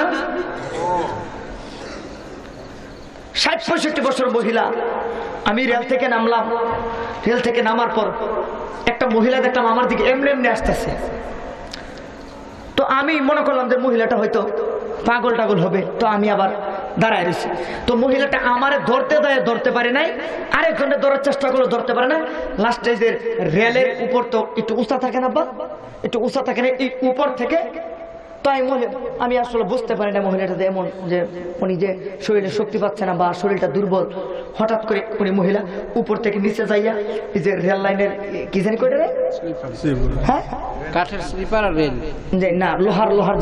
60-65 বছর মহিলা। আমি রেল থেকে নামলাম, রেল থেকে নামার পর একটা মহিলা দেখলাম আমার দিকে এমনি এমনি আসতেছে। তো আমি মনে করলাম যে মহিলাটা হয়তো পাগল টাগল হবে, তো আমি আবার দাঁড়ায় রয়েছি। তো মহিলাটা আমারে ধরতে পারে নাই, আরেকজনের ধরার চেষ্টা করলো, ধরতে পারে না। লাস্টে যে রেলের উপর তো একটু উঁচা থাকে না, বা একটু উঁচা থাকে না, এই উপর থেকে তো আমি আসলে বুঝতে পারি না মহিলাটা এমন যে উনি যে শরীরে শক্তি পাচ্ছে না বা শরীরটা দুর্বল। হঠাৎ করে উনি মহিলা উপর থেকে নিচে যাইয়া এই যে রেল লাইনের কি জানি করে, হ্যাঁ কাঠের স্লিপার রেল, না লোহার লোহার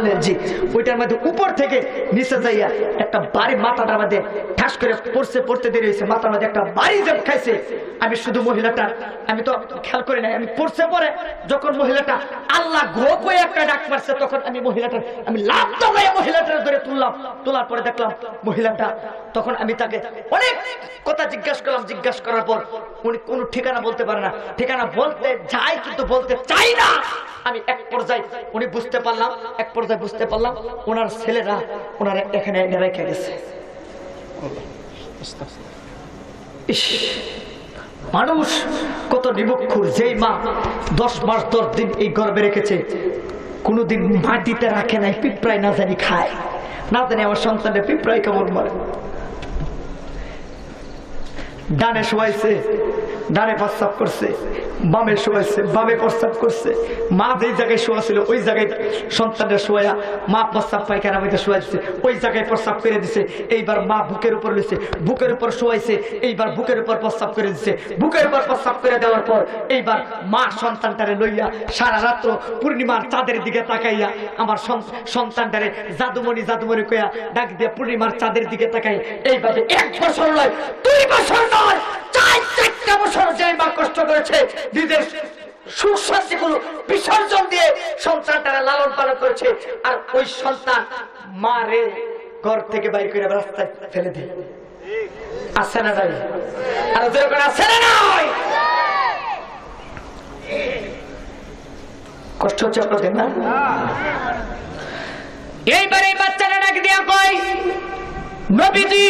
রেল, জি, ওইটার মধ্যে উপর থেকে নিচে যাইয়া একটা বাড়ি মাথাটার মধ্যে ঠাস করে পড়তে দেরি হয়েছে, মাথার মধ্যে একটা বাড়ি যে খাইছে। আমি শুধু মহিলাটা, আমি তো খেয়াল করি নাই, আমি পড়ছে পরে যখন মহিলাটা আল্লাহ গোপ হয়ে একটা ডাক মারছে, তখন আমি লাভ দাঁড়াইয়া মহিলাটার ধরে তুললাম। তোলার পরে দেখলাম মহিলাটা, তখন আমি তাকে অনেক কথা জিজ্ঞাসা করলাম। জিজ্ঞাসা করার পর উনি কোনো ঠিকানা বলতে পারে না, ঠিকানা বলতে যায় কিন্তু বলতে চাই না। আমি এক পর্যায়ে বুঝতে পারলাম ওনার ছেলেরা ওনার এখানে রেখে গেছে। মানুষ কত নিমুখুর! যেই মা 10 মাস 10 দিন এই গর্ভে রেখেছে, কোনোদিন মাটিতে রাখে নাই, পিঁপড়ায় না জানি খায়, না জানি আমার সন্তানের পিঁপড়াই কামড় মারে। ডানে শোয়াইছে, ডানে প্রস্রাব করছে, বামে শোয়াইছে, বামে প্রস্রাব করছে। মা যেই জায়গায় শোয়া ছিল ওই জায়গায় সন্তানটা শোয়া মা প্রস্রাব পায়খানা মধ্যে শোয়া দিচ্ছে, ওই জায়গায় প্রস্রাব করে দিছে। এইবার মা বুকের উপর লইছে, বুকের উপর শোয়াইছে, এইবার বুকের উপর প্রস্রাব করে দিচ্ছে। বুকের উপর প্রস্রাব করে দেওয়ার পর এইবার মা সন্তানটারে লইয়া সারা রাত্র পূর্ণিমার চাঁদের দিকে তাকাইয়া আমার সন্তানটারে জাদুমণি জাদুমণি কইয়া ডাক দিয়ে পূর্ণিমার চাঁদের দিকে তাকাই। এইভাবে 1 বছর নয়, 2 বছর নয়, 4 বছর যে মা কষ্ট করেছে, নিজের সুখ শান্তিগুলো বিসর্জন দিয়ে সন্তানটারা লালন পালন করেছে। আর ওই সন্তান মারে ঘর থেকে বাইর করে রাস্তায় ফেলে দেয়। আছে না নাই? আর যেরকম আছে না নাই? কষ্ট হচ্ছে আপনাদের না? এইবার এই বাচ্চাটা ডাক দিয়া কয়, নবীজি,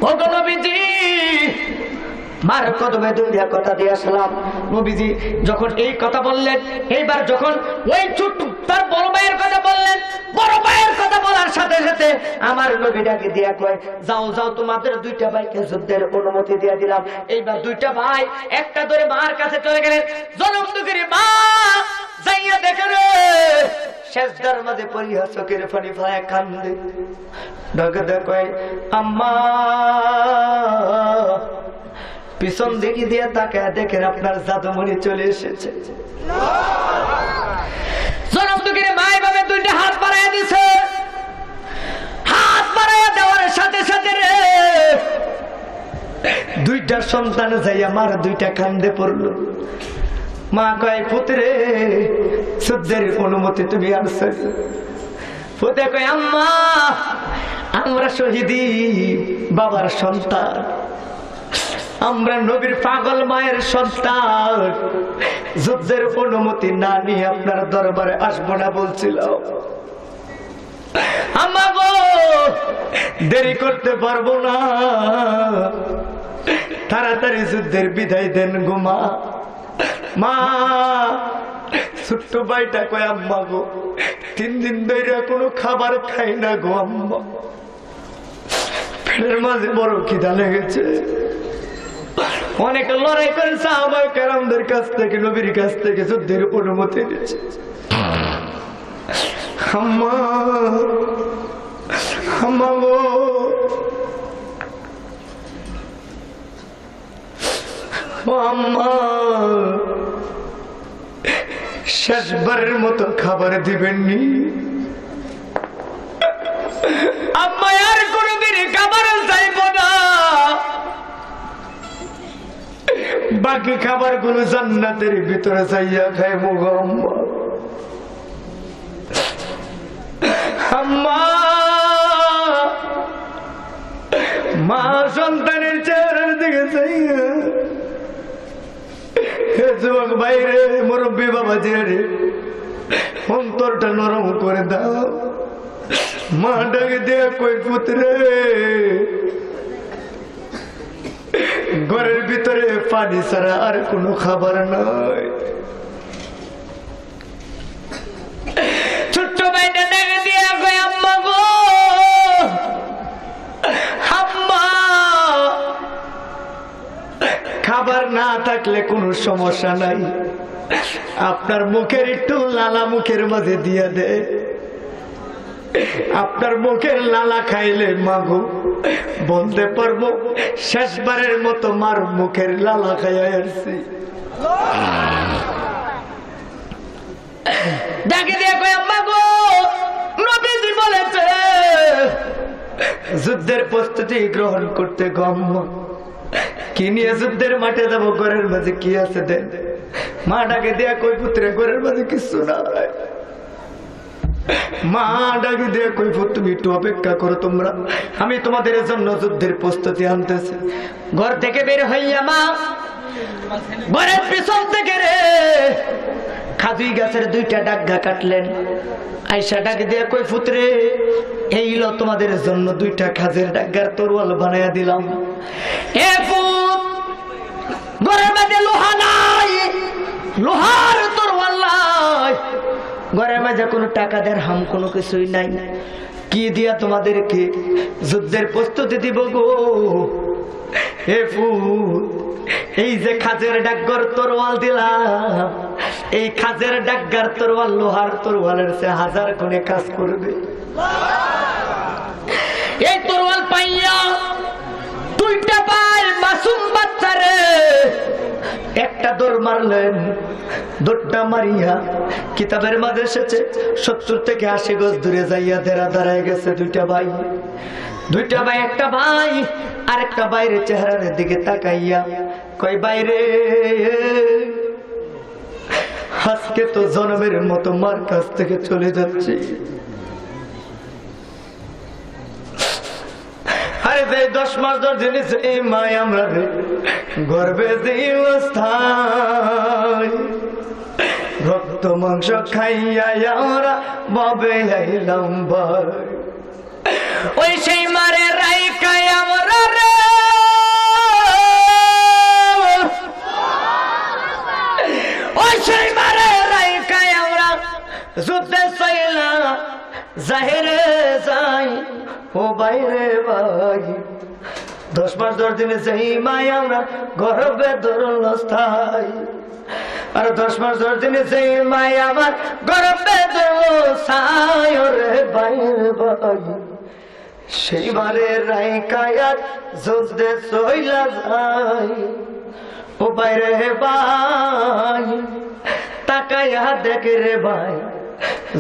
ও গো নবীজি, মার কদমে দুনিয়া কথা দিয়ে আসলাম। নবীজি যখন এই কথা বললেন, এইবার যখন ওই ছোট্ট তার বড় ভাইয়ের কথা বললেন, বড় ভাইয়ের কথা বলার সাথে সাথে আমার নবী ডাকে দিয়া কয়, যাও যাও, তোমাদের 2টা ভাইকে যুদ্ধের অনুমতি দিয়ে দিলাম। এইবার 2টা ভাই একটা ধরে মার কাছে চলে গেলেন। জনম দুঃখের মা যাইয়া দেখে রে শেষদার মাঝে পড়িয়া চোখের পানি ফেলায় কান্দে। ডাকে দেখে, আম্মা। পিছন দিকে দিয়ে তাকায় দেখেন আপনার জাদুমণি চলে এসেছে। জনম দুঃখের মা এভাবে 2টা হাত বাড়াইয়া দিছে। হাত বাড়াইয়া দেওয়ার সাথে সাথে রে 2টা সন্তান যাইয়া মার 2টা কান্দে পড়লো। মা কয়, পুত্রে, যুদ্ধের অনুমতি তুমি আনছো? পুত্রে কয়, আম্মা, আমরা শহীদি বাবার সন্তান, আমরা নবীর পাগল মায়ের সন্তান, যুদ্ধের অনুমতি না নিয়ে আপনার দরবারে আসবো না বলছিল। আম্মা গো, দেরি করতে পারবো না, তাড়াতাড়ি যুদ্ধের বিদায় দেন গো মা। মা ছোট্ট ভাইটা কয়, আম্মা গো, 3 দিন ধরে কোনো খাবার খাই না গো আম্মা, পেটের মাঝে বড় খিদা লেগেছে। অনেক লড়াই করে সাহাবায়ে কেরামদের কাছ থেকে, নবীর কাছ থেকে যুদ্ধের অনুমতি দিয়েছে। আম্মা, আম্মা গো, ও আম্মা, শেষবারের মতো খাবার দিবেননি আম্মা? আর কোনদিন খাবার চাইব না, বাকি খাবার গুলো জান্নাতের ভিতরে চাইয়া খাইব গো আম্মা। আম্মা, মা সন্তানের চেহারার দিকে চাইয়া, যুবক বাইরে মুরব্বী বাবা জিয়ারে অন্তরটা নরম করে দাও। মা ডাকে দেয়া কই, পুত্রে, ঘরের ভিতরে পানি ছাড়া আর কোনো খাবার নাই। ছোট্ট ভাইটা ডাকে দিয়া কই, আম্মা গো, আম্মা, খাবার না থাকলে কোনো সমস্যা নাই, আপনার মুখের একটু লালা মুখের মাঝে দিয়া দে, আপনার মুখের লালা খাইলে মাগো বলতে পারবো শেষবারের মতো মার মুখের লালা খাইয়া আসছি। ডাকে দিয়ে কই, আম্মা গো, নবীজি বলেছে যুদ্ধের প্রস্তুতি গ্রহণ করতে গো আম্মা। কি নিয়ে যুদ্ধের মাঠে যাবো? ঘরের মাঝে কি আছে দেন। মা ডাকে দেয়া কই, পুত্রে, ঘরের মাঝে কিছু নাই। মা ডাকে দেয়া কই, তুমি একটু অপেক্ষা করো, তোমরা, আমি তোমাদের জন্য যুদ্ধের প্রস্তুতি আনতেছি। ঘর থেকে বের হইয়া মা ঘরের পিছন থেকে রে খাজুই গাছের 2টা ডাগা কাটলেন। আয়সা ডাকে দেয়া কই, পুত্রে, এই লো তোমাদের জন্য 2টা খাজের ডাগার তরোয়াল বানাইয়া দিলাম। এ পুত, ঘরের মধ্যে লোহা নাই, লোহার তরোয়াল নাই, ঘরের মাঝে কোনো টাকা দেড়হাম কোনো কিছুই নাই। কি দিয়া তোমাদেরকে যুদ্ধের প্রস্তুতি দিব গো? হে পুত, এই যে খাজের ডাকঘর তরোয়াল দিলাম, এই খাজের ডাকঘর তরোয়াল লোহার তরোয়ালের চেয়ে 1000 গুণে কাজ করবে। এই তরোয়াল পাইয়া দুইটা ভাই মাসুম বাচ্চারে একটা দৌড় মারলেন। দৌড়টা মারিয়া কিতাবের মাঝে এসেছে 70 থেকে 80 গজ দূরে যাইয়া দাঁড়ায় গেছে দুইটা ভাই। একটা ভাই আর একটা বাইরে চেহারার দিকে তাকাইয়া কয়, বাইরে আজকে তো জনমের মতো মার কাছ থেকে চলে যাচ্ছি। আরে 10 মাস 10 দিন এই মায় আমরা গর্বে যে অবস্থায় রক্ত মাংস খাইয়া আমরা বাবে আইলাম ভাই। ওই সেই মারে রাইকাই আমরা রে, ওই সেই মারে রাইকাই আমরা যুদ্ধে চইলা জাহিরে যাই। ও বাইরে ভাই 10 মাস 10 দিনে সেই মায় আমরা গর্বে ধরল স্থায়ী। আর 10 মাস 10 দিনে সেই মায় আমার গর্বে ধরল ছাই। রে বাইরে ভাই সেইবারে রাইকায়াত যুদ্ধে চইলা যাই। ও বাইরে ভাই তাকাইয়া দেখে রে ভাই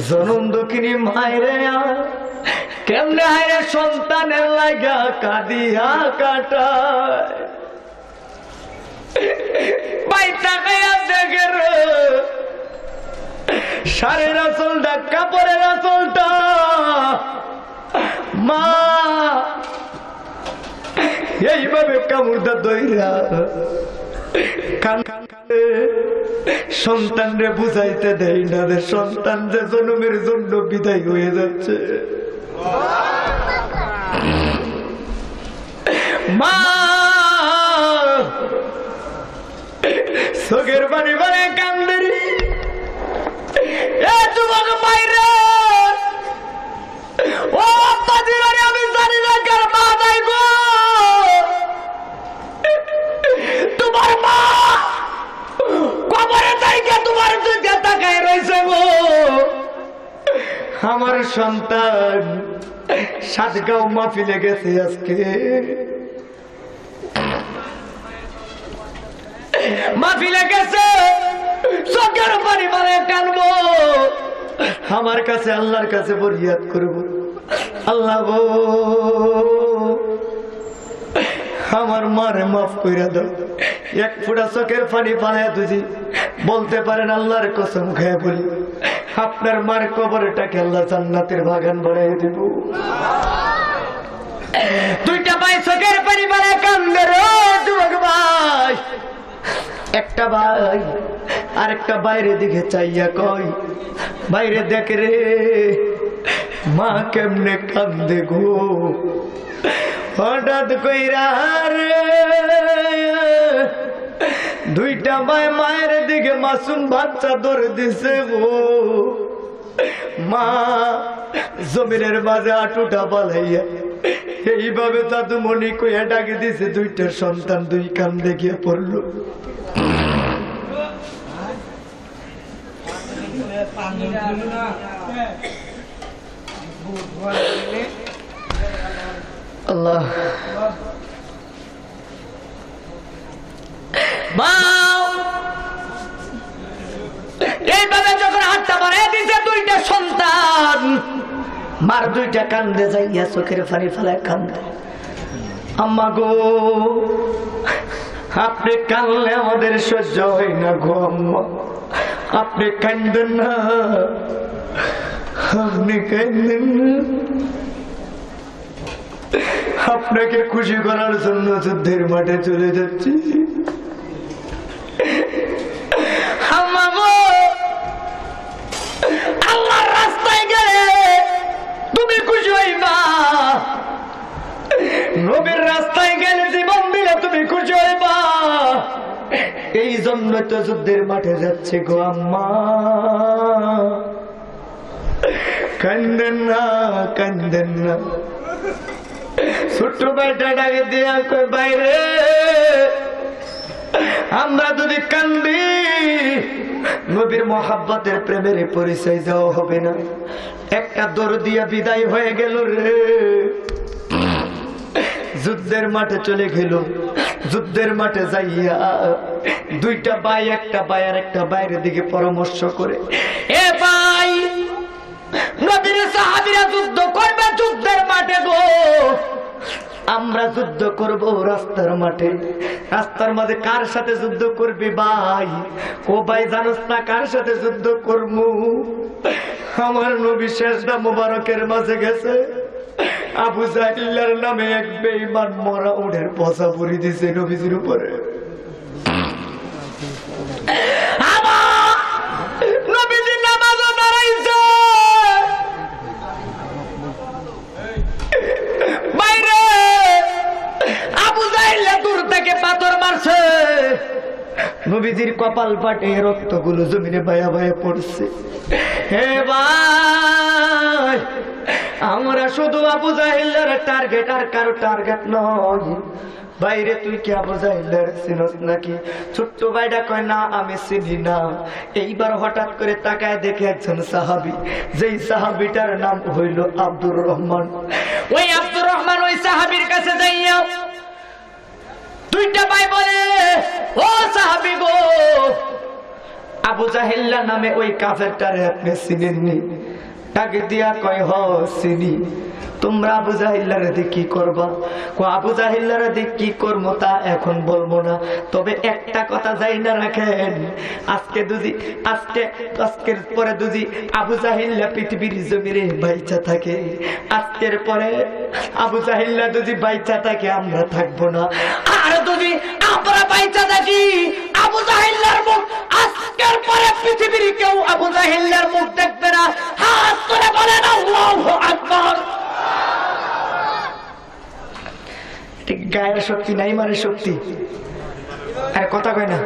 জনম দুঃখিনী মায়েরে কেমনে হায়রে সন্তানের লাগা কাঁদিয়া কাটায়। ভাই তাকাইয়া দেখে রে শাড়ির আঁচলটা কাপড়ের আঁচলটা মা এইভাবে কামড়টা দইরা সন্তান রে বুঝাইতে দেয় না রে, সন্তান যে জন্মের জন্য বিদায় হয়ে যাচ্ছে। মা চোখের পানি পানি কান্দেরি। যুবক বাইরে ও আব্বাজিরারে আমি জানি না কার মা নাই গো, তোমার মা কবরে যাইকে তোমার দিকে তাকায় রয়েছে গো। আমার সন্তান সাতগাঁও মাহফিলে গেছে আজকে, মাহফিলে গেছে চোখের পানি পানি কানবো। আমার কাছে আল্লাহর কাছে ফরিয়াদ করব, আল্লাহ গো আমার মারে মাফ কইরা দাও। এক ফোঁটা চোখের পানি পালায়া তুই বলতে পারেন আল্লাহর কসম খেয়ে বলি আপনার মার কবরটাকে আল্লাহ জান্নাতের বাগান বানাই দেব। দুইটা ভাই চোখের পানি পালায়া কান্দে রে যুবক ভাই। একটা ভাই আরেকটা বাইরে দিকে চাইয়া কয়, বাইরে দেখ রে মা কেমনে কান্দে গো। হঠাৎ কইরা রে দুইটা ভাই মায়ের দিকে মাসুম বাচ্চা ধরে দিছে গো। মা জমিনের মাঝে আটুটা বালাইয়া এইভাবে দাদু মনি কইয়া ডাকে দিছে। দুইটা সন্তান দুই কান্দে গিয়ে পড়লো। আল্লাহ এইভাবে যখন হাতটা বাড়াই দিছে দুইটা সন্তান, মার দুইটা কান্দে যাইয়া চোখের পানি ফেলায় কান্দে। আম্মা গো আপনি কানলে আমাদের সহ্য হয় না গো আম্মা, আপনি কান্দেন না, আপনি কান্দেন না। আপনাকে খুশি করার জন্য যুদ্ধের মাঠে চলে যাচ্ছি। আল্লাহর রাস্তায় গেলে তুমি খুশি হইবা, নবীর রাস্তায় গেলে জীবন দিলে তুমি খুশি হইবা। এই জন্য তো যুদ্ধের মাঠে যাচ্ছে গো আম্মা। কান্দেন না, কান্দেন না। ছোট্ট ভাইটা ডাকে দিয়া কয় বাইরে, আমরা যদি কান্দি নবীর মোহাব্বতের প্রেমের পরিচয় দেওয়া হবে না। একটা দৌড় দিয়া বিদায় হয়ে গেল রে। যুদ্ধের মাঠে চলে গেল। যুদ্ধের মাঠে যাইয়া দুইটা ভাই, একটা ভাই আর একটা বাইরের দিকে পরামর্শ করে, এ ভাই, নবীর সাহাবীরা যুদ্ধ করবে যুদ্ধের মাঠে গো, আমরা যুদ্ধ করব রাস্তার মাঠে। রাস্তার মাঝে কার সাথে যুদ্ধ করবি ভাই? ও ভাই জানোস না কার সাথে যুদ্ধ করবো? আমার নবী শেষদা মুবারকের মাঝে গেছে। আবু জাহিলের নামে এক বেঈমান মরা উটের পচা পরি দিছে নবীজির উপরে। নবীজি নামাজও দাঁড়াইছে, বাইরে আবু জাহিল দূর থেকে পাথর মারছে। নবীজির কপাল পাটে রক্তগুলো জমিনে বায়া বায়া পড়ছে। হে ভাই, আমরা শুধু আবু জাহিলের টার্গেট, আর কারো টার্গেট নয়। বাইরে তুই কি আবু জাহিলের চিনস নাকি? ছোট্ট ভাইটা কয় না, আমি চিনি না। এইবার হঠাৎ করে তাকায় দেখে একজন সাহাবী, যেই সাহাবীটার নাম হইল আব্দুর রহমান। ওই আব্দুর রহমান ওই সাহাবীর কাছে যাইয়া দুইটা ভাই বলে, ও সাহাবী গো, আবু জাহিল নামে ওই কাফেরটারে আপনি চিনেননি? ডাকে দিয়া কয়, হ চিনি। তোমরা আবু জাহিল্লার দিক কি করবা? আবু জাহিল্লার দিক কি করবো তা এখন বলবো না, তবে একটা কথা যাই না রাখেন, আজকের পরে যদি আবু জাহিল্লা পৃথিবীর জমিনে বাইচা থাকে, আজকের পরে আবু জাহিল্লা যদি বাইচা থাকে আমরা থাকবো না। আর যদি আমরা বাইচা থাকি, আবু জাহিল্লার মুখ আজকের পরে পৃথিবীর কেউ আবু জাহিল্লার মুখ দেখবে না। হাত করে বলেন আল্লাহু আকবার। গায়ের শক্তি নাই, মানে শক্তি আর কথা কয় না।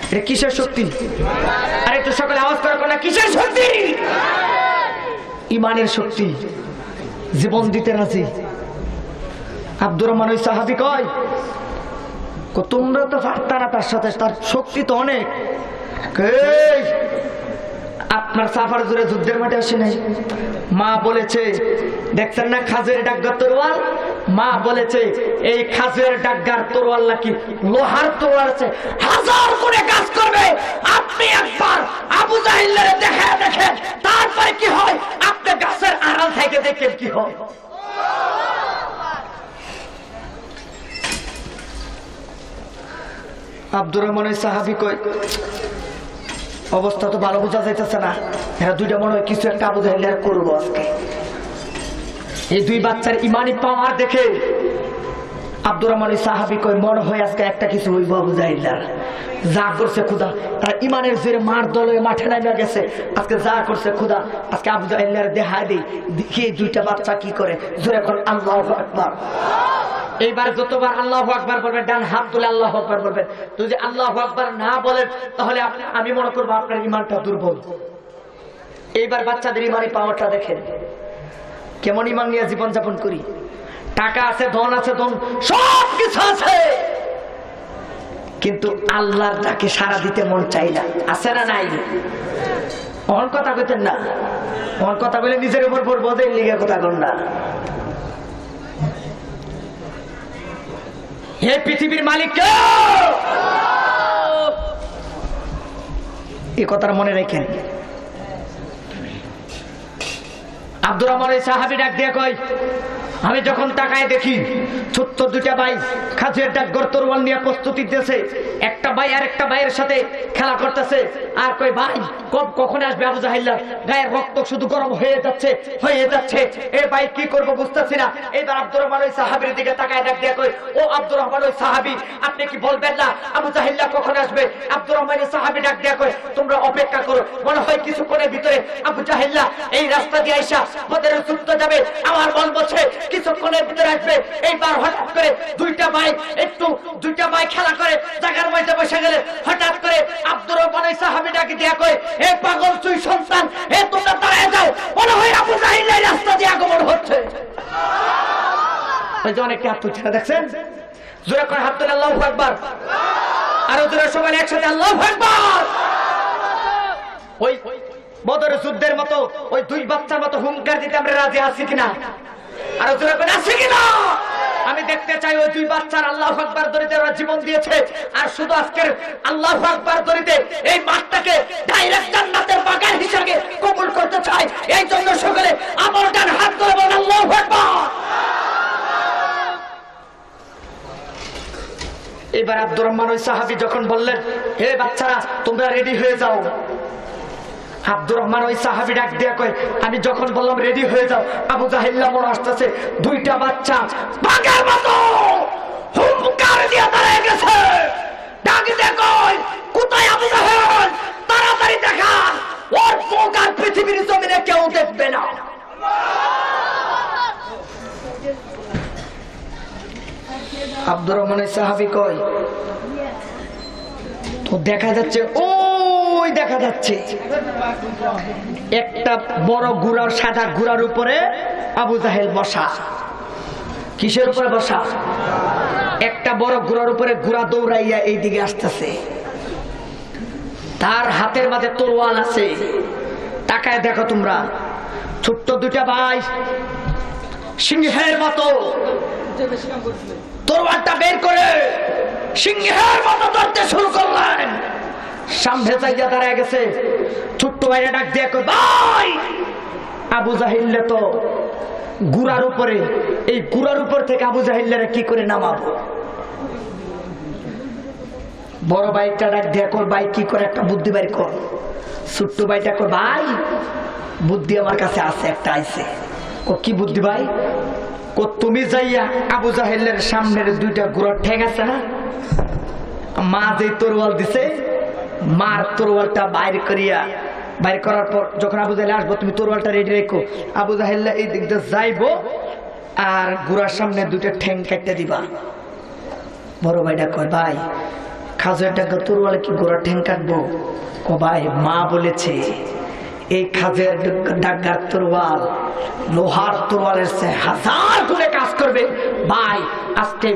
এটা কিসের শক্তি? আর একটু সকালে আওয়াজ করা না, কিসের শক্তি? ইমানের শক্তি। জীবন দিতে রাজি। আব্দুর রহমান ওই সাহাবী কয়, তোমরা তো পারতা না তার সাথে, তার শক্তি তো অনেক। আপনার সাফার জুড়ে যুদ্ধের মাঠে আসে নাই? মা বলেছে, দেখছেন না খাজের ডাকগার তরোয়াল? মা বলেছে এই খাজের ডাকগার তরোয়াল নাকি লোহার তরোয়াল আছে, হাজার করে কাজ করবে। আপনি একবার আবু জাহিলের দেখেন, তারপরে কি হয় আপনি গাছের আড়াল থেকে দেখেন কি হয়। আব্দুর রহমান সাহাবী কয়, অবস্থা তো ভালো বোঝা যাইতেছে না, এরা দুইটা মনে হয় কিছু একটা আবু জাহিল করবো আজকে। এই দুই বাচ্চার ইমানি পাওয়ার দেখে আব্দুর রহমান সাহাবী কয়, মনে হয় আজকে একটা কিছু হইব আবু জাহিল। যা করছে খুদা, তারা ইমানের জোরে মার দলে মাঠে নামে গেছে। আজকে যা করছে খুদা, আজকে আবু জাহিল দেখায় দিই, দেখি দুইটা বাচ্চা কি করে। জোরে এখন আল্লাহু আকবার। এইবার যতবার আল্লাহু আকবার বলবেন, ডান হাত তুলে আল্লাহু আকবার বলবেন। যদি আল্লাহু আকবার না বলেন তাহলে আমি মনে করবো আপনার ইমানটা দুর্বল। এইবার বাচ্চাদের ইমানি পাওয়ারটা দেখেন, কেমন ইমান নিয়ে জীবন যাপন করি। টাকা আছে, ধন আছে, ধন সব কিছু আছে, কিন্তু আল্লাহর ডাকে সাড়া দিতে মন চাই না। আছে না নাই? অন কথা কইতেন না, অন কথা বলে নিজের উপর পড়বো, লিগে কথা কর না। হে পৃথিবীর মালিক কে? এই কথাটা মনে রাখেন। আব্দুর রহমান সাহাবী ডাক দিয়ে কয়, আমি যখন তাকায় দেখি ছোট্ট দুইটা ভাই খাজের ডাকগর তরোয়াল নিয়ে প্রস্তুতি দিতেছে। একটা ভাই আর একটা ভাইয়ের সাথে খেলা করতেছে। আর কয়, ভাই কখন আসবে আবু জাহিল? গায়ের রক্ত শুধু গরম হয়ে যাচ্ছে। এ ভাই কি করবো বুঝতেছি না। এইবার আব্দুর রহমান ওই সাহাবীর দিকে তাকায় ডাক দিয়ে কয়, ও আব্দুর রহমান ওই সাহাবী, আপনি কি বলবেন না আবু জাহিল কখন আসবে? আব্দুর রহমান সাহাবী ডাক দিয়ে কয়, তোমরা অপেক্ষা করো, মনে হয় কিছুক্ষণের ভিতরে আবু জাহিল এই রাস্তা দিয়ে আইসা বদরের যুদ্ধ যাবে। আমার মন বলছে কিছুক্ষণের ভিতরে আসবে। এইবার হঠাৎ করে দুইটা ভাই খেলা করে জায়গার মধ্যে বসে গেলে হঠাৎ করে আব্দুর রহমান ওই সাহাবীটাকে দিয়া কয়, এ পাগল তুই সন্তান, এ তোমরা দাঁড়ায় যাও, মনে হয় আবু জাহিল এই রাস্তা দিয়ে আগমন হচ্ছে। ওই যে অনেকে হাত তুলছে দেখছেন, জোরে করে হাত তুলে আল্লাহু আকবার, আরো জোরে সবাই একসাথে আল্লাহু আকবার। ওই বদরের যুদ্ধের মতো ওই দুই বাচ্চার মতো হুঙ্কার দিতে আমরা রাজি আছি কিনা? আরো জোরে করে আছি কিনা? আমি দেখতে চাই ওই দুই বাচ্চার আল্লাহু আকবার দরিতে ওরা জীবন দিয়েছে। আর শুধু আজকের আল্লাহু আকবার দরিতে এই মাঠটাকে ডাইরেক্ট জান্নাতের বাগান হিসেবে কবুল করতে চাই। এই জন্য সকলে আমার ডান হাত ধরে বলেন আল্লাহু আকবার। এবার আব্দুর রহমান ওই সাহাবী যখন বললেন, হে বাচ্চারা তোমরা রেডি হয়ে যাও, আব্দুর রহমান ওই সাহাবী ডাক দিয়ে কয়, আমি যখন বললাম রেডি হয়ে যাও, আবু জাহিল মনে আসতেছে, দুইটা বাচ্চা বাঘের মতো হুঙ্কার দিয়ে দাঁড়িয়ে গেছে। ডাক দিয়ে কয়, কোথায় আবু জাহিল? তাড়াতাড়ি দেখা, ওর মুখ আর পৃথিবীর জমিনে কেউ দেখবে না। আব্দুর রহমানের সাহাবী কয়, তো দেখা যাচ্ছে, ওই দেখা যাচ্ছে একটা বড় ঘোড়ার, সাদা ঘোড়ার উপরে আবু জাহেল বসা। কিসের উপরে বসা? একটা বড় ঘোড়ার উপরে, ঘোড়া দৌড়াইয়া এই দিকে আসতেছে, তার হাতের মাঝে তরোয়াল আছে। তাকায় দেখো তোমরা, ছোট্ট দুইটা ভাই সিংহের মতো তরোয়ালটা বের করে সিংহের মতো ধরতে শুরু করলেন। সামনে যাইয়া দাঁড়ায় গেছে। ছোট্ট ভাইরা ডাক দিয়ে কয়, ভাই আবু জাহিল তো ঘোড়ার উপরে, এই ঘোড়ার উপর থেকে আবু জাহিলরা কি করে নামাবো? বড় ভাইটা ডাক দিয়ে কয়, ভাই কি করে একটা বুদ্ধি বাইর কর। ছোট্ট ভাইটা কয়, ভাই বুদ্ধি আমার কাছে আছে, একটা আইছে। কি বুদ্ধি ভাই? তুমি যাইয়া আবু জাহিলের সামনের দুইটা ঘোড়ার ঠ্যাং আছে না, মা যে তরোয়াল দিছে, মার তরোয়ালটা বাইর করার পর যখন আবু জাহেল আসবো, তুমি তরোয়ালটা রেডি রেখো। আবু জাহেল এই দিক দিয়ে যাইবো আর ঘোড়ার সামনে দুইটা ঠ্যাং কাটতে দিবা। বড় ভাইটা কয়, ভাই খাজুর ডাক্তার তরোয়ালে কি ঘোড়ার ঠ্যাং কাটবো? ও ভাই মা বলেছে এই খাজের ডাক্তার তরোয়াল লোহার তরোয়ালের চেয়ে 1000 গুণে কাজ করবে। ভাই আজকে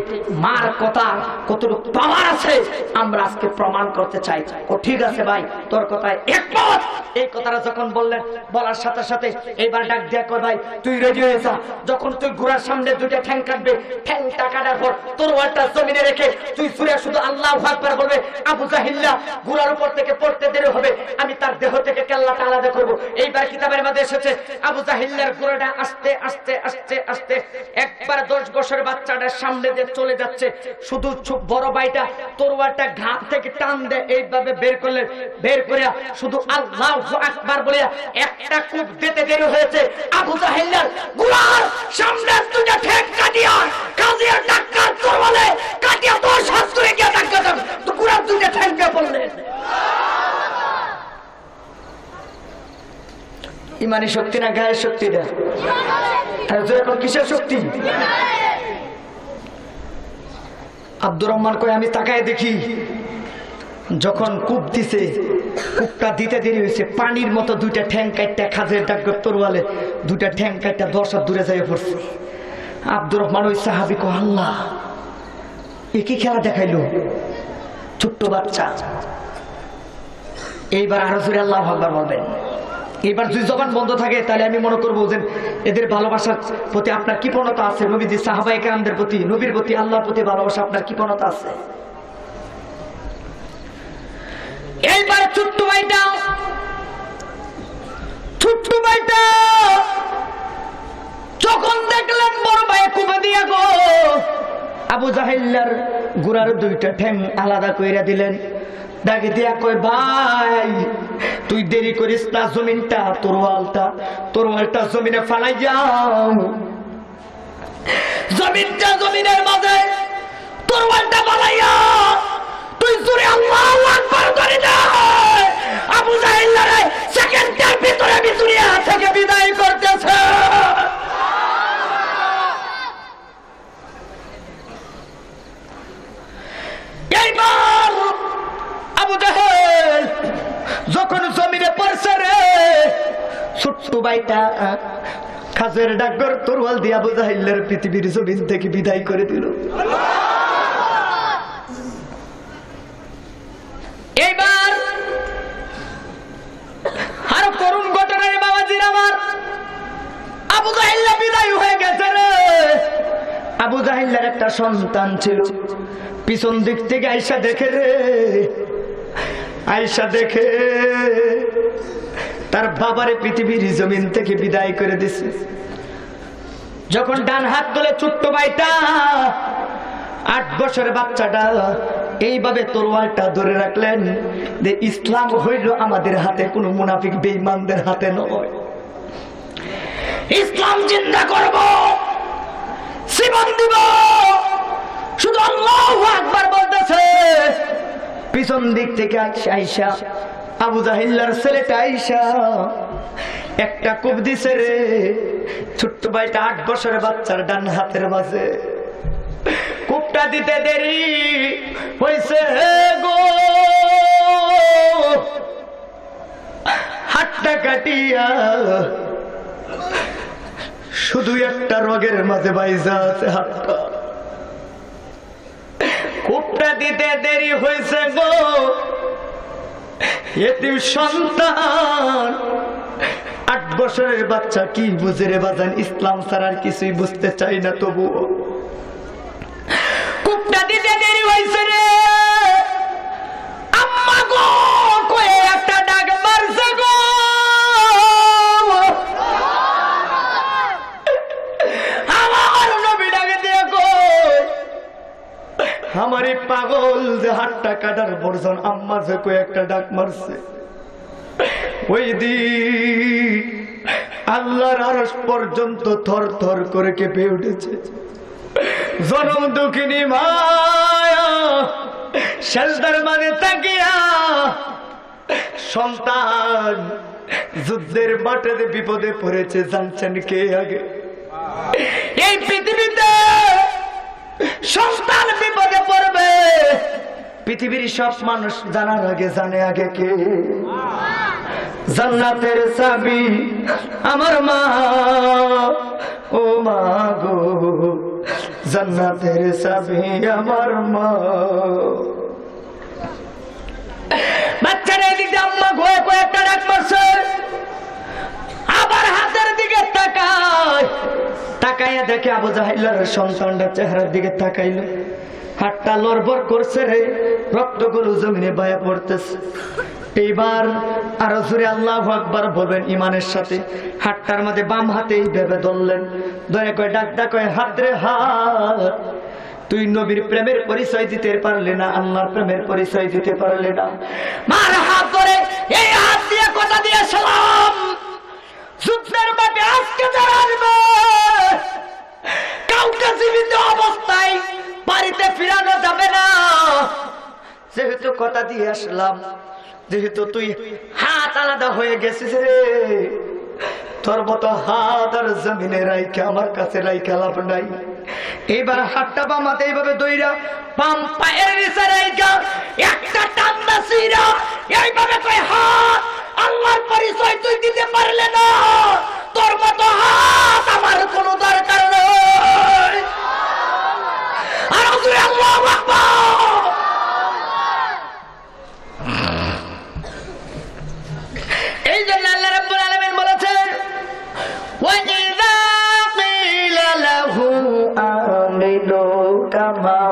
মার কথা কতটুকু পাওয়ার আছে আমরা আজকে প্রমাণ করতে চাই। ও ঠিক আছে ভাই, তোর কথায় একমত। এই কথাটা যখন বললেন, বলার সাথে সাথে এইবার ডাক দিয়া কর, ভাই তুই রেডি হয়ে যা। যখন তুই ঘোড়ার সামনে দুইটা ঠ্যাং কাটবে, ঠ্যাংটা কাটার পর তরোয়ালটা জমিনে রেখে তুই সুরে শুধু আল্লাহু আকবার বলবে। আবু জাহিল্লা ঘোড়ার উপর থেকে পড়তে দেরি হবে, আমি তার দেহ থেকে কেল্লাটা আলাদা করবো। এইবার কিতাবের মধ্যে এসেছে আবু জাহিল্লার ঘোড়াটা আস্তে আস্তে আস্তে আস্তে একবার 10 বছরের বাচ্চাটার সামনে দিয়ে চলে যাচ্ছে। শুধু বড় ভাইটা তরোয়ালটা ঘাট থেকে টান দেয়, এইভাবে বের করলেন। বের করে শুধু আল্লাহু আকবার বলে একটা কূপ দিতে দেরি হয়েছে। আবু জাহিল্লার ঘোড়ার সামনে দুইটা ঠ্যাং কাটিয়া কাজিয়ার ডাক্তার তরোয়ালে কাটিয়া 10 হাত করে গিয়ে ডাক্তার তো ঘোড়ার দুইটা ঠ্যাং কে বললেন। ইমানি শক্তি না গায়ের শক্তি? না এখন কিসের শক্তি? আব্দুর রহমান কয়, আমি তাকায় দেখি যখন কূপ দিছে, কূপটা দিতে দেরি হয়েছে, পানির মতো দুইটা ঠ্যাং কাটটা খাজের ডাক্তার তরোয়ালে দুইটা ঠ্যাং কাটটা 10 হাত দূরে যাইয়া পড়ছে। আব্দুর রহমান ওই সাহাবী কয়, আল্লাহ এ কি খেলা দেখাইলো, ছোট্ট বাচ্চা। এইবার আরো জোরে আল্লাহু আকবার বলবেন। এবার যদি জবান বন্ধ থাকে তাহলে আমি মনে করবো যে এদের ভালোবাসার প্রতি আপনার কি প্রণতা আছে, নবীজি সাহাবায়ে কেরামদের প্রতি, নবীর প্রতি, আল্লাহর প্রতি ভালোবাসা আপনার কি প্রণতা আছে। এইবার ছোট্ট ভাইটা যখন দেখলেন বড় ভাই কুপে দিয়া গো আবু জাহিল্লার ঘোড়ার দুইটা ঠ্যাং আলাদা কইরা দিলেন। ডাকে দিয়া কয়, ভাই তুই দেরি করিস না, জমিনটা তরোয়ালটা জমিনে ফালাই যাও। জমিনের মাঝে তরোয়ালটা ফালাইয়া তুই জোরে আল্লাহু আকবার করে দে। আবু জাহিল্লারে সেকেন্ডের ভিতরে আমি দুনিয়া থেকে বিদায় করতেছে। এইবার আবু জাহেল যখন জমিনে পড়ছে রে, ছোট্ট ভাইটা খাজের ডাকর তরোয়াল দিয়ে আবু জাহেলের পৃথিবীর জমিন থেকে বিদায় করে দিল। এইবার আরো করুণ ঘটনা রে বাবাজির আমার, আবু জাহেল বিদায় হয়ে গেছে রে। আবু জাহেলের একটা সন্তান ছিল, পিছন দিক থেকে আয়েশা দেখে রে, আয়েশা দেখে তার বাবারে পৃথিবীর জমিন থেকে বিদায় করে দিছে। যখন ডান হাত তুলে ছোট্ট ভাইটা 8 বছরের বাচ্চাটা এইভাবে তরোয়ালটা ধরে রাখলেন যে ইসলাম হইল আমাদের হাতে, কোনো মুনাফিক বেঈমানদের হাতে নয়। ইসলাম জিন্দা করব, জীবন দিব, শুধু আল্লাহু আকবার বলতেছে। পিছন দিক থেকে আয়েশা, আবু জাহেলের ছেলেটা আয়েশা একটা কোপ দিছে রে, ছোট্ট ভাইটা 8 বছরের বাচ্চার ডান হাতের মাঝে। কোপটা দিতে দেরি হয়েছে গো, হাতটা কাটিয়া শুধু একটা রগের মাঝে বাইজা আছে হাতটা। কোপটা দিতে দেরি হয়েছে গো, এতিম সন্তান 8 বছরের বাচ্চা কি বুঝে রে বাজান, ইসলাম ছাড়া আর কিছুই বুঝতে চাই না। তবুও কোপটা দিতে দেরি হয়েছে রে, আম্মা গো কয়ে একটা ডাক মারছে গো। আমার নবী ডাকে দিয়ে কই, আমার এই পাগল যে হাতটা কাটার বর্জন আম্মা যে কয়ে একটা ডাক মারছে। ওই দিন আল্লাহর আরশ পর্যন্ত থর থর করে কেঁপে উঠেছে। জনম দুঃখিনী মায়া সেজদার মানে তাকিয়া সন্তান যুদ্ধের মাঠে বিপদে পড়েছে, জানছেন কে আগে? এই পৃথিবীতে সন্তান বিপদে পড়বে, পৃথিবীর সব মানুষ জানার আগে জানে আগে কে? জান্নাতের চাবি আমার মা, ও মা গো, জান্নাতের চাবি আমার মা। বাচ্চারা এদিকে আম্মা ঘুরে কয়েকটা ডাক মারছে, আবার হাতের দিকে তাকায়, তাকাইয়া দেখে আবু জাহেলের সন্তানটা চেহারার দিকে তাকাইল, হাতটা লড়বড় করছে রে, রক্তগুলো জমিনে বয়া পড়তেছে। এইবার আরো জোরে আল্লাহু আকবার বলবেন ইমানের সাথে। হাতটার মধ্যে বাম হাতে ভেবে ধরলেন, ধরে কয় ডাক ডাক হাত রে হাত, তুই নবীর প্রেমের পরিচয় দিতে পারলে না, আল্লাহর প্রেমের পরিচয় দিতে পারলে না। মার হাত ধরে এই হাত দিয়ে কথা দিয়ে সালাম, যুদ্ধের মাঠে আজকে যারা আসবে কাউকে জীবিত অবস্থায় বাড়িতে ফিরানো যাবে না। যেহেতু কথা দিয়ে আসলাম, যেহেতু তুই হাত আলাদা হয়ে গেছিস রে, তোর মতো হাত আর জমিনে রাইখা আমার কাছে রাইখা লাভ নাই। এইবার হাতটা বাম হাতে এইভাবে দইরা বাম পায়ের নিচে রাইখা একটা টান্না সিরা এইভাবে কয় হাত, আল্লাহর পরিচয় তুই দিতে পারলে না, তোর মতো হাত আমার কোনো দরকার নেই। আর আল্লাহু আকবার। এই জন্য আল্লাহ রাব্বুল আলামিন বলেছেন, ওয়াইযা কিলা লাহু আমিনু কামা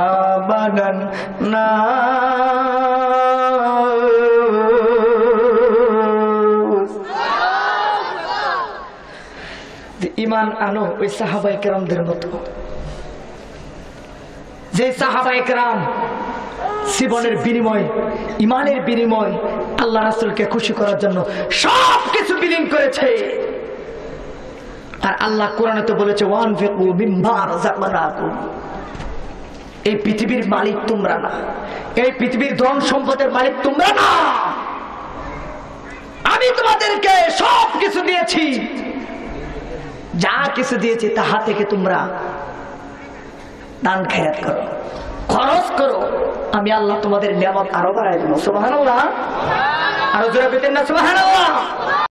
আমানান নাস। ঈমান আনো ওই সাহাবায়ে কেরামদের মতো, যে সাহাবায়ে কেরাম জীবনের বিনিময়, ইমানের বিনিময় আল্লাহ রাসূলকে খুশি করার জন্য সবকিছু বিলীন করেছে। আর আল্লাহ কোরআনে তো বলেছে, ওয়ানফিকু মিম্মা রাযাকনাকুম, এই পৃথিবীর মালিক তোমরা না, এই পৃথিবীর ধন সম্পদের মালিক তোমরা না, আমি তোমাদেরকে সবকিছু দিয়েছি, যা কিছু দিয়েছি তাহা থেকে তোমরা দান খেরাত করো, খরচ আমি আল্লাহ তোমাদের নিয়ামত আরো বাড়াই দেবো। সুবহানাল্লাহ। আরো জোরে বলেন না সুবহানাল্লাহ।